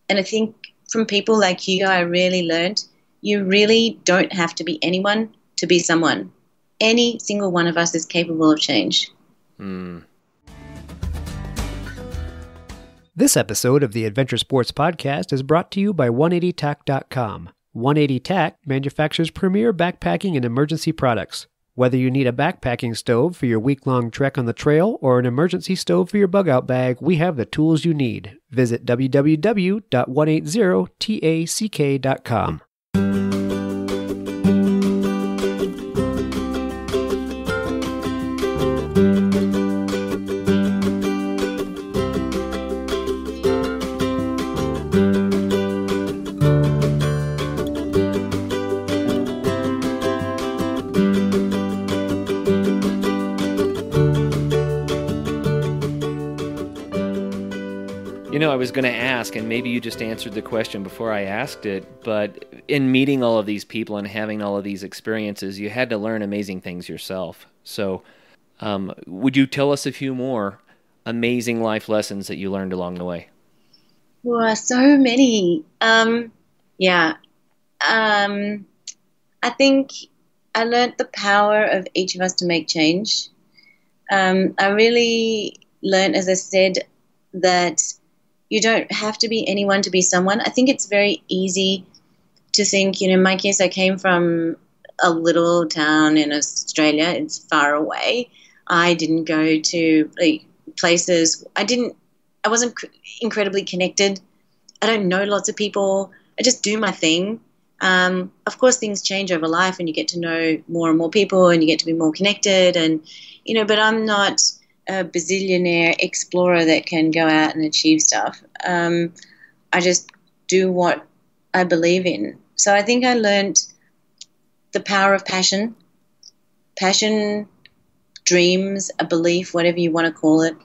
And I think from people like Hugo, I really learned you really don't have to be anyone to be someone. Any single one of us is capable of change. This episode of the Adventure Sports Podcast is brought to you by 180tac.com. 180tac manufactures premier backpacking and emergency products. Whether you need a backpacking stove for your week-long trek on the trail or an emergency stove for your bug-out bag, we have the tools you need. Visit www.180tac.com. I was going to ask, and maybe you just answered the question before I asked it, but in meeting all of these people and having all of these experiences, you had to learn amazing things yourself. So would you tell us a few more amazing life lessons that you learned along the way? Well, so many. I think I learned the power of each of us to make change. I really learned, as I said, that You don't have to be anyone to be someone. I think it's very easy to think, in my case, I came from a little town in Australia. It's far away. I didn't go to places. I wasn't incredibly connected. I don't know lots of people. I just do my thing. Of course, things change over life, and you get to know more and more people, and you get to be more connected. And but I'm not a bazillionaire explorer that can go out and achieve stuff. I just do what I believe in. So I think I learned the power of passion, dreams, a belief, whatever you want to call it,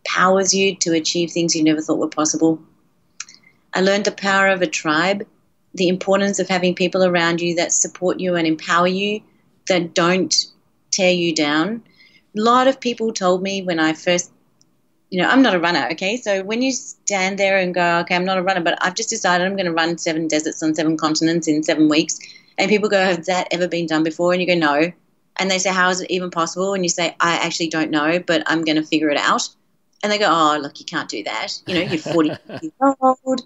powers you to achieve things you never thought were possible. I learned the power of a tribe, the importance of having people around you that support you and empower you, that don't tear you down. A lot of people told me when I first, I'm not a runner, okay? So when you stand there and go, okay, I'm not a runner, but I've just decided I'm going to run 7 deserts on 7 continents in 7 weeks, and people go, has that ever been done before? And you go, no. And they say, how is it even possible? And you say, I actually don't know, but I'm going to figure it out. And they go, oh, look, you can't do that. You're 40 years old.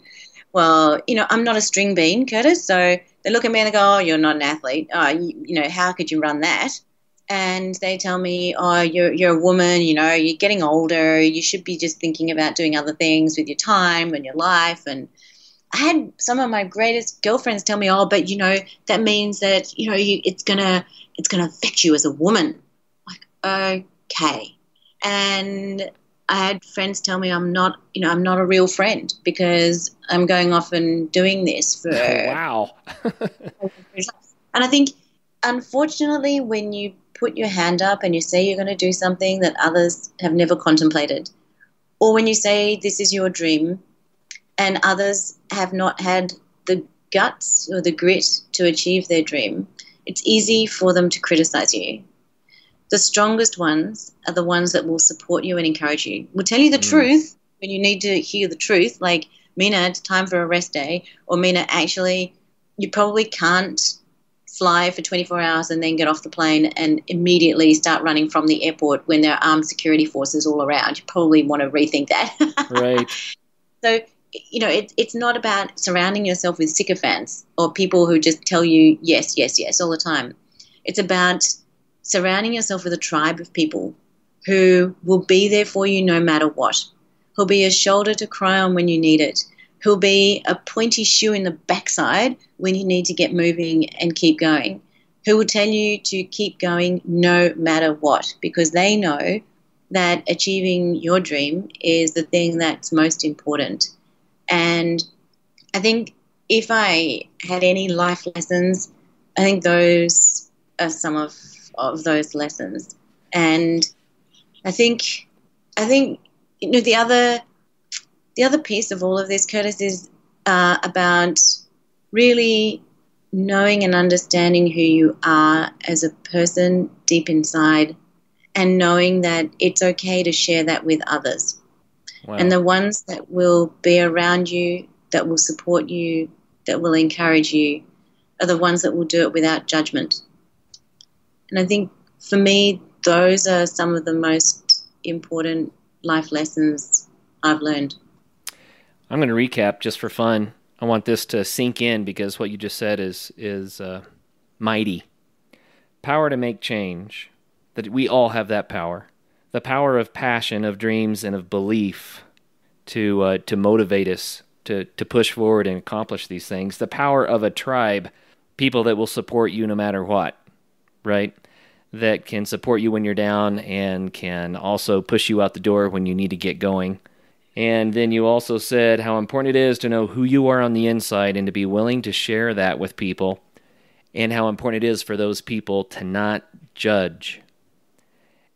Well, I'm not a string bean, Curtis. So they look at me and they go, oh, you're not an athlete. Oh, how could you run that? And they tell me, oh, you're a woman, you're getting older. You should be just thinking about doing other things with your time and your life. And I had some of my greatest girlfriends tell me, oh, but, that means that, it's going to affect you as a woman. Like, okay. And I had friends tell me I'm not a real friend because I'm going off and doing this for. Wow. And I think, unfortunately, when you put your hand up and you say you're going to do something that others have never contemplated, or when you say this is your dream and others have not had the guts or the grit to achieve their dream, it's easy for them to criticize you. The strongest ones are the ones that will support you and encourage you. Will tell you the truth when you need to hear the truth, like, Mina, it's time for a rest day, or Mina, actually, you probably can't fly for 24 hours and then get off the plane and immediately start running from the airport when there are armed security forces all around. You probably want to rethink that. Right. So, it's not about surrounding yourself with sycophants or people who just tell you yes, yes, yes all the time. It's about surrounding yourself with a tribe of people who will be there for you no matter what, who'll be a shoulder to cry on when you need it, who'll be a pointy shoe in the backside when you need to get moving and keep going, who will tell you to keep going no matter what, because they know that achieving your dream is the thing that's most important. And I think if I had any life lessons, I think those are some of those lessons. And I think the other piece of all of this, Curtis, is about really knowing and understanding who you are as a person deep inside, and knowing that it's okay to share that with others. Wow. And the ones that will be around you, that will support you, that will encourage you, are the ones that will do it without judgment. And I think for me, those are some of the most important life lessons I've learned. I'm going to recap just for fun. I want this to sink in because what you just said is mighty. Power to make change. That we all have that power. The power of passion, of dreams, and of belief to motivate us to push forward and accomplish these things. The power of a tribe, people that will support you no matter what, right? That can support you when you're down and can also push you out the door when you need to get going. And then you also said how important it is to know who you are on the inside and to be willing to share that with people, and how important it is for those people to not judge.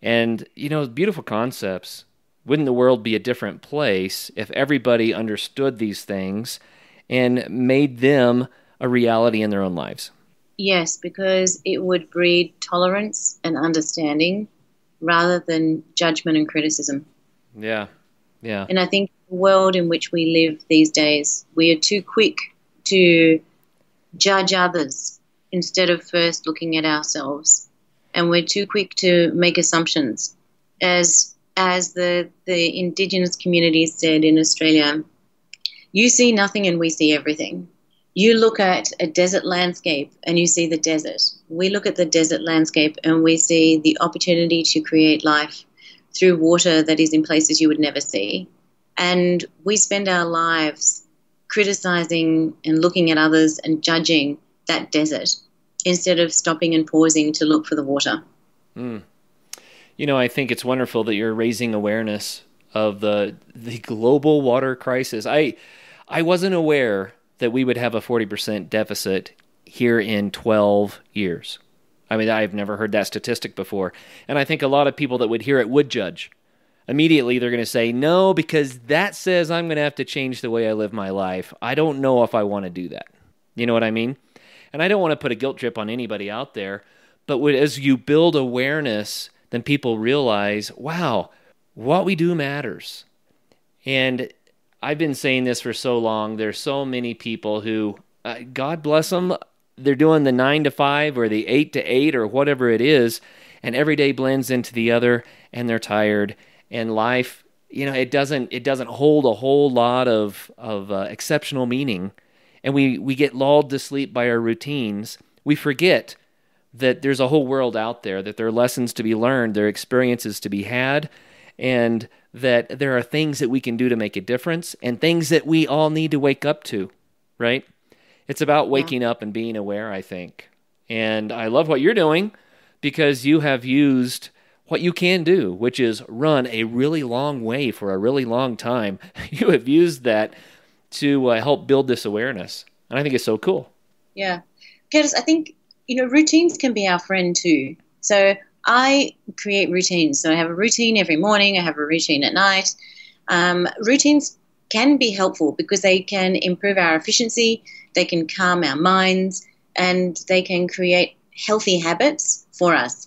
And, beautiful concepts. Wouldn't the world be a different place if everybody understood these things and made them a reality in their own lives? Yes, because it would breed tolerance and understanding rather than judgment and criticism. Yeah. And I think the world in which we live these days, we are too quick to judge others instead of first looking at ourselves. And we're too quick to make assumptions. As the Indigenous community said in Australia, You see nothing and we see everything. You look at a desert landscape and you see the desert. We look at the desert landscape and we see the opportunity to create life through water that is in places you would never see. And we spend our lives criticizing and looking at others and judging that desert instead of stopping and pausing to look for the water. Mm. You know, I think it's wonderful that you're raising awareness of the global water crisis. I wasn't aware that we would have a 40% deficit here in 12 years. I mean, I've never heard that statistic before. And I think a lot of people that would hear it would judge. Immediately, they're going to say, no, because that says I'm going to have to change the way I live my life. I don't know if I want to do that. You know what I mean? And I don't want to put a guilt trip on anybody out there, but as you build awareness, then people realize, wow, what we do matters. And I've been saying this for so long. There's so many people who, God bless them, they're doing the 9 to 5 or the 8 to 8 or whatever it is, and every day blends into the other, and they're tired. And life, you know, it doesn't hold a whole lot of exceptional meaning, and we get lulled to sleep by our routines. We forget that there's a whole world out there, that there are lessons to be learned, there are experiences to be had, and that there are things that we can do to make a difference and things that we all need to wake up to, right? It's about waking up and being aware, I think. And I love what you're doing because you have used what you can do, which is run a really long way for a really long time. You have used that to help build this awareness. And I think it's so cool. Yeah. Curtis, I think, routines can be our friend too. So I create routines. So I have a routine every morning. I have a routine at night. Routines can be helpful because they can improve our efficiency, they can calm our minds, and they can create healthy habits for us.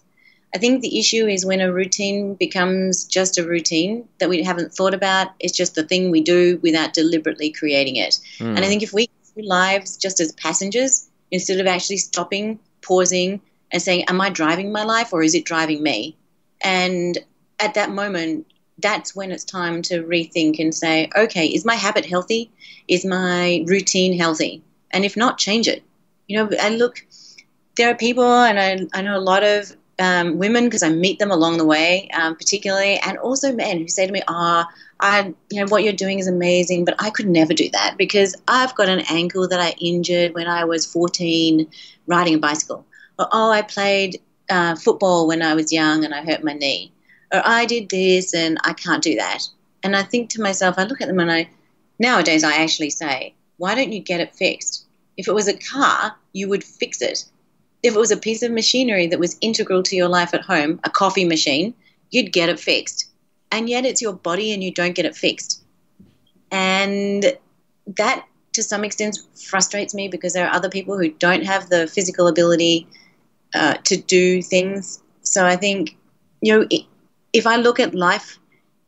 I think the issue is when a routine becomes just a routine that we haven't thought about. It's just the thing we do without deliberately creating it. And I think if we live lives just as passengers, instead of actually stopping, pausing, and saying, am I driving my life or is it driving me? And at that moment, that's when it's time to rethink and say, okay, is my habit healthy? Is my routine healthy? And if not, change it. There are people, and I know a lot of women because I meet them along the way, particularly, and also men who say to me, what you're doing is amazing, but I could never do that because I've got an ankle that I injured when I was 14 riding a bicycle. Or, I played football when I was young and I hurt my knee. Or I did this and I can't do that. And I think to myself, I look at them and nowadays I actually say, why don't you get it fixed? If it was a car, you would fix it. If it was a piece of machinery that was integral to your life at home, a coffee machine, you'd get it fixed. And yet it's your body and you don't get it fixed. And that, to some extent, frustrates me because there are other people who don't have the physical ability to do things. So I think, if I look at life,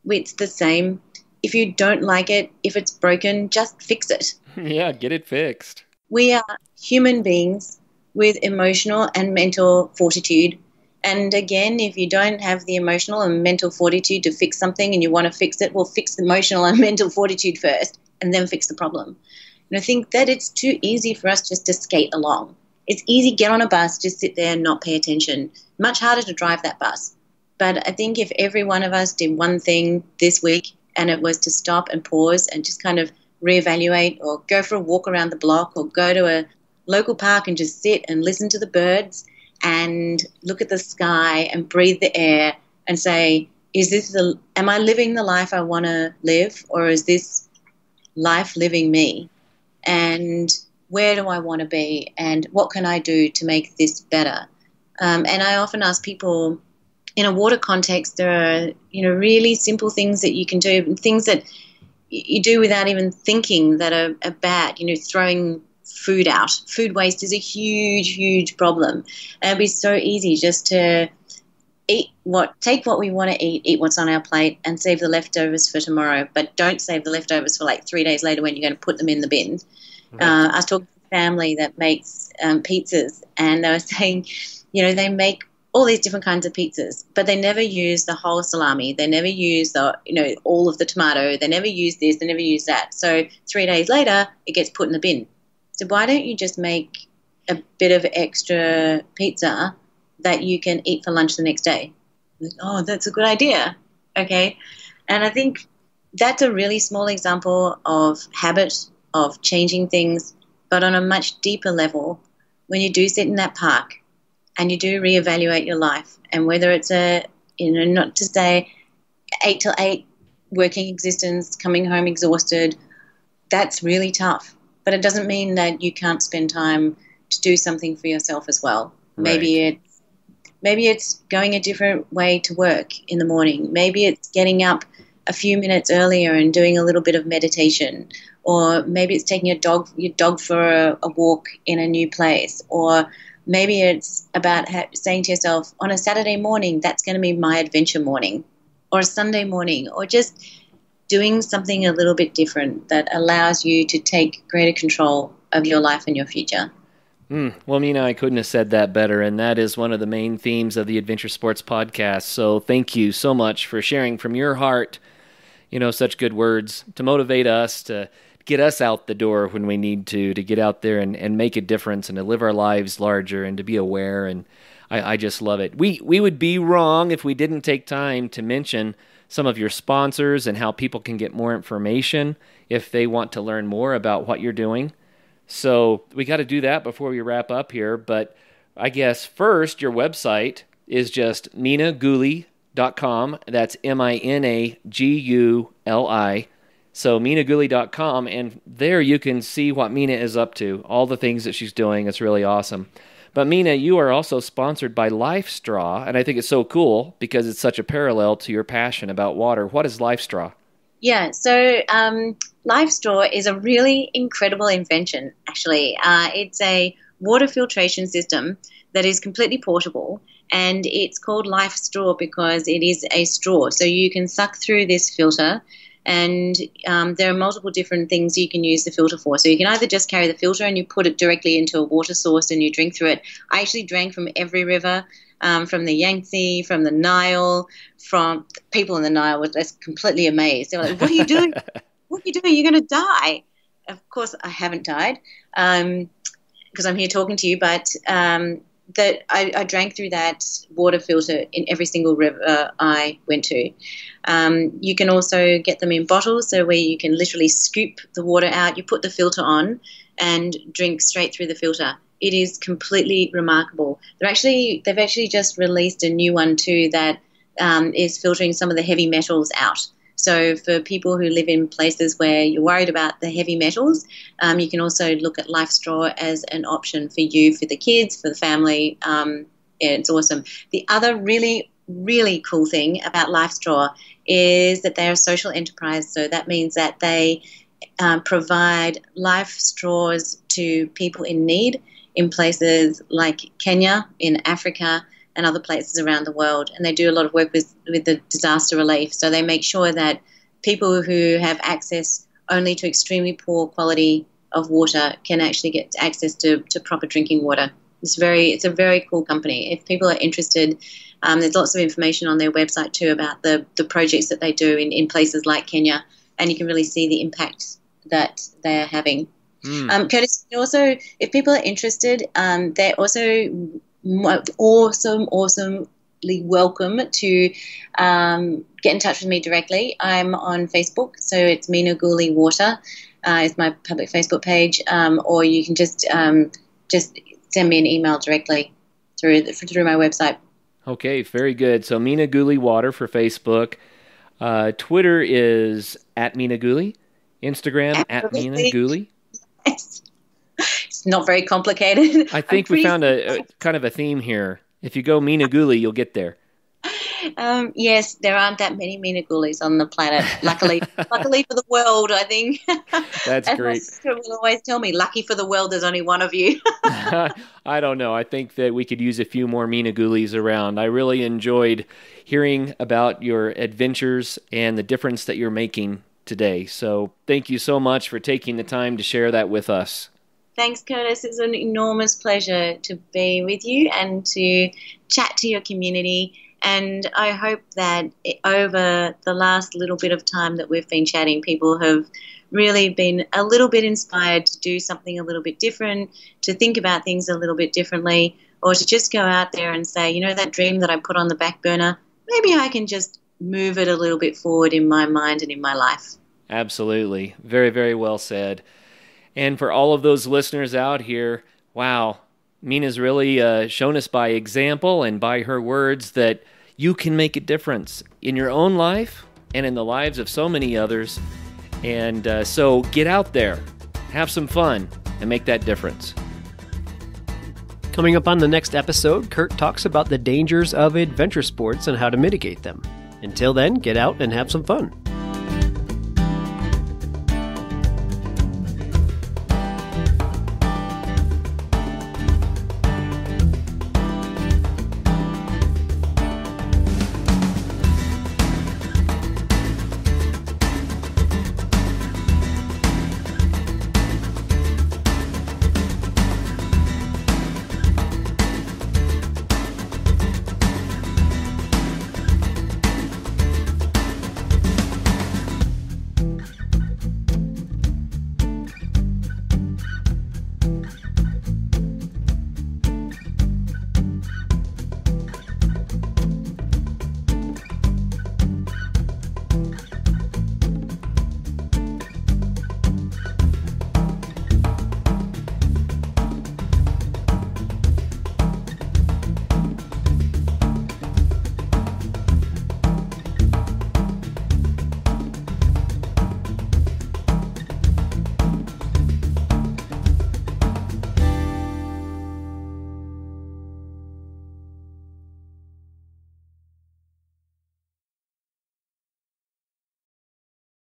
it's the same. If you don't like it, if it's broken, just fix it. Yeah, get it fixed. We are human beings with emotional and mental fortitude. And again, if you don't have the emotional and mental fortitude to fix something and you want to fix it, well, fix the emotional and mental fortitude first and then fix the problem. And I think that it's too easy for us just to skate along. It's easy to get on a bus, just sit there and not pay attention. Much harder to drive that bus. But I think if every one of us did one thing this week and it was to stop and pause and just kind of reevaluate or go for a walk around the block or go to a local park and just sit and listen to the birds and look at the sky and breathe the air and say, am I living the life I want to live, or is this life living me? And where do I want to be, and what can I do to make this better? And I often ask people, in a water context, there are really simple things that you can do, things that you do without even thinking that are bad. Throwing food out. Food waste is a huge, huge problem. And it'd be so easy just to take what we want to eat what's on our plate, and save the leftovers for tomorrow. But don't save the leftovers for like 3 days later when you're going to put them in the bin. Right. I was talking to a family that makes pizzas, and they were saying, they make all these different kinds of pizzas, but they never use the whole salami. They never use all of the tomato. They never use this. They never use that. So 3 days later, it gets put in the bin. So why don't you just make a bit of extra pizza that you can eat for lunch the next day? Like, oh, that's a good idea. Okay. And I think that's a really small example of habit, of changing things, but on a much deeper level, when you do sit in that park and you do reevaluate your life, and whether it's not to say 8 till 8 working existence, coming home exhausted, that's really tough. But it doesn't mean that you can't spend time to do something for yourself as well. Right. Maybe it's going a different way to work in the morning. Maybe it's getting up a few minutes earlier and doing a little bit of meditation. Or maybe it's taking your dog for a walk in a new place. Or maybe it's about saying to yourself, on a Saturday morning, that's going to be my adventure morning. Or a Sunday morning. Or just doing something a little bit different that allows you to take greater control of your life and your future. Well, Mina, I couldn't have said that better, and that is one of the main themes of the Adventure Sports Podcast. So thank you so much for sharing from your heart, such good words to motivate us, to get us out the door when we need to get out there and make a difference and to live our lives larger and to be aware, and I just love it. We would be wrong if we didn't take time to mention some of your sponsors and how people can get more information if they want to learn more about what you're doing. So we got to do that before we wrap up here. But I guess first, your website is just minaguli.com. That's MINAGULI. So minaguli.com. And there you can see what Mina is up to, all the things that she's doing. It's really awesome. But Mina, you are also sponsored by Life Straw. And I think it's so cool because it's such a parallel to your passion about water. What is Life Straw? Yeah, so Life Straw is a really incredible invention, actually. It's a water filtration system that is completely portable, and it's called Life Straw because it is a straw. So you can suck through this filter, and there are multiple different things you can use the filter for. So you can either just carry the filter and you put it directly into a water source and you drink through it. I actually drank from every river. From the Yangtze, from the Nile, from people in the Nile were just completely amazed. They were like, what are you doing? What are you doing? You're going to die. Of course, I haven't died because I'm here talking to you, but that I drank through that water filter in every single river I went to. You can also get them in bottles, so where you can literally scoop the water out, you put the filter on and drink straight through the filter. It is completely remarkable. They've actually just released a new one too that is filtering some of the heavy metals out. So for people who live in places where you're worried about the heavy metals, you can also look at Life Straw as an option for you, for the kids, for the family. Yeah, it's awesome. The other really, really cool thing about Life Straw is that they're a social enterprise. So that means that they provide life straws to people in need in places like Kenya, in Africa, and other places around the world. And they do a lot of work with the disaster relief. So they make sure that people who have access only to extremely poor quality of water can actually get access to proper drinking water. It's a very cool company. If people are interested, there's lots of information on their website too about the projects that they do in places like Kenya, and you can really see the impact that they are having. Curtis, also, if people are interested, they're also awesomely welcome to get in touch with me directly. I'm on Facebook, so it's Mina Guli Water is my public Facebook page, or you can just send me an email directly through my website. Okay, very good. So Mina Guli Water for Facebook. Twitter is @MinaGuli. Instagram Absolutely. @MinaGuli. It's not very complicated. I think we found a kind of a theme here. If you go Mina Guli, you'll get there. Yes, there aren't that many Mina Gulis on the planet. Luckily for the world, I think. That's great. My sister will always tell me, lucky for the world, there's only one of you. I don't know. I think that we could use a few more Mina Gulis around. I really enjoyed hearing about your adventures and the difference that you're making today. So thank you so much for taking the time to share that with us. Thanks, Curtis. It's an enormous pleasure to be with you and to chat to your community. And I hope that over the last little bit of time that we've been chatting, people have really been a little bit inspired to do something a little bit different, to think about things a little bit differently, or to just go out there and say, you know, that dream that I put on the back burner, maybe I can just move it a little bit forward in my mind and in my life. Absolutely. Very, very well said. And for all of those listeners out here, wow, Mina's really shown us by example and by her words that you can make a difference in your own life and in the lives of so many others. And so get out there, have some fun, and make that difference. Coming up on the next episode, Kurt talks about the dangers of adventure sports and how to mitigate them. Until then, get out and have some fun.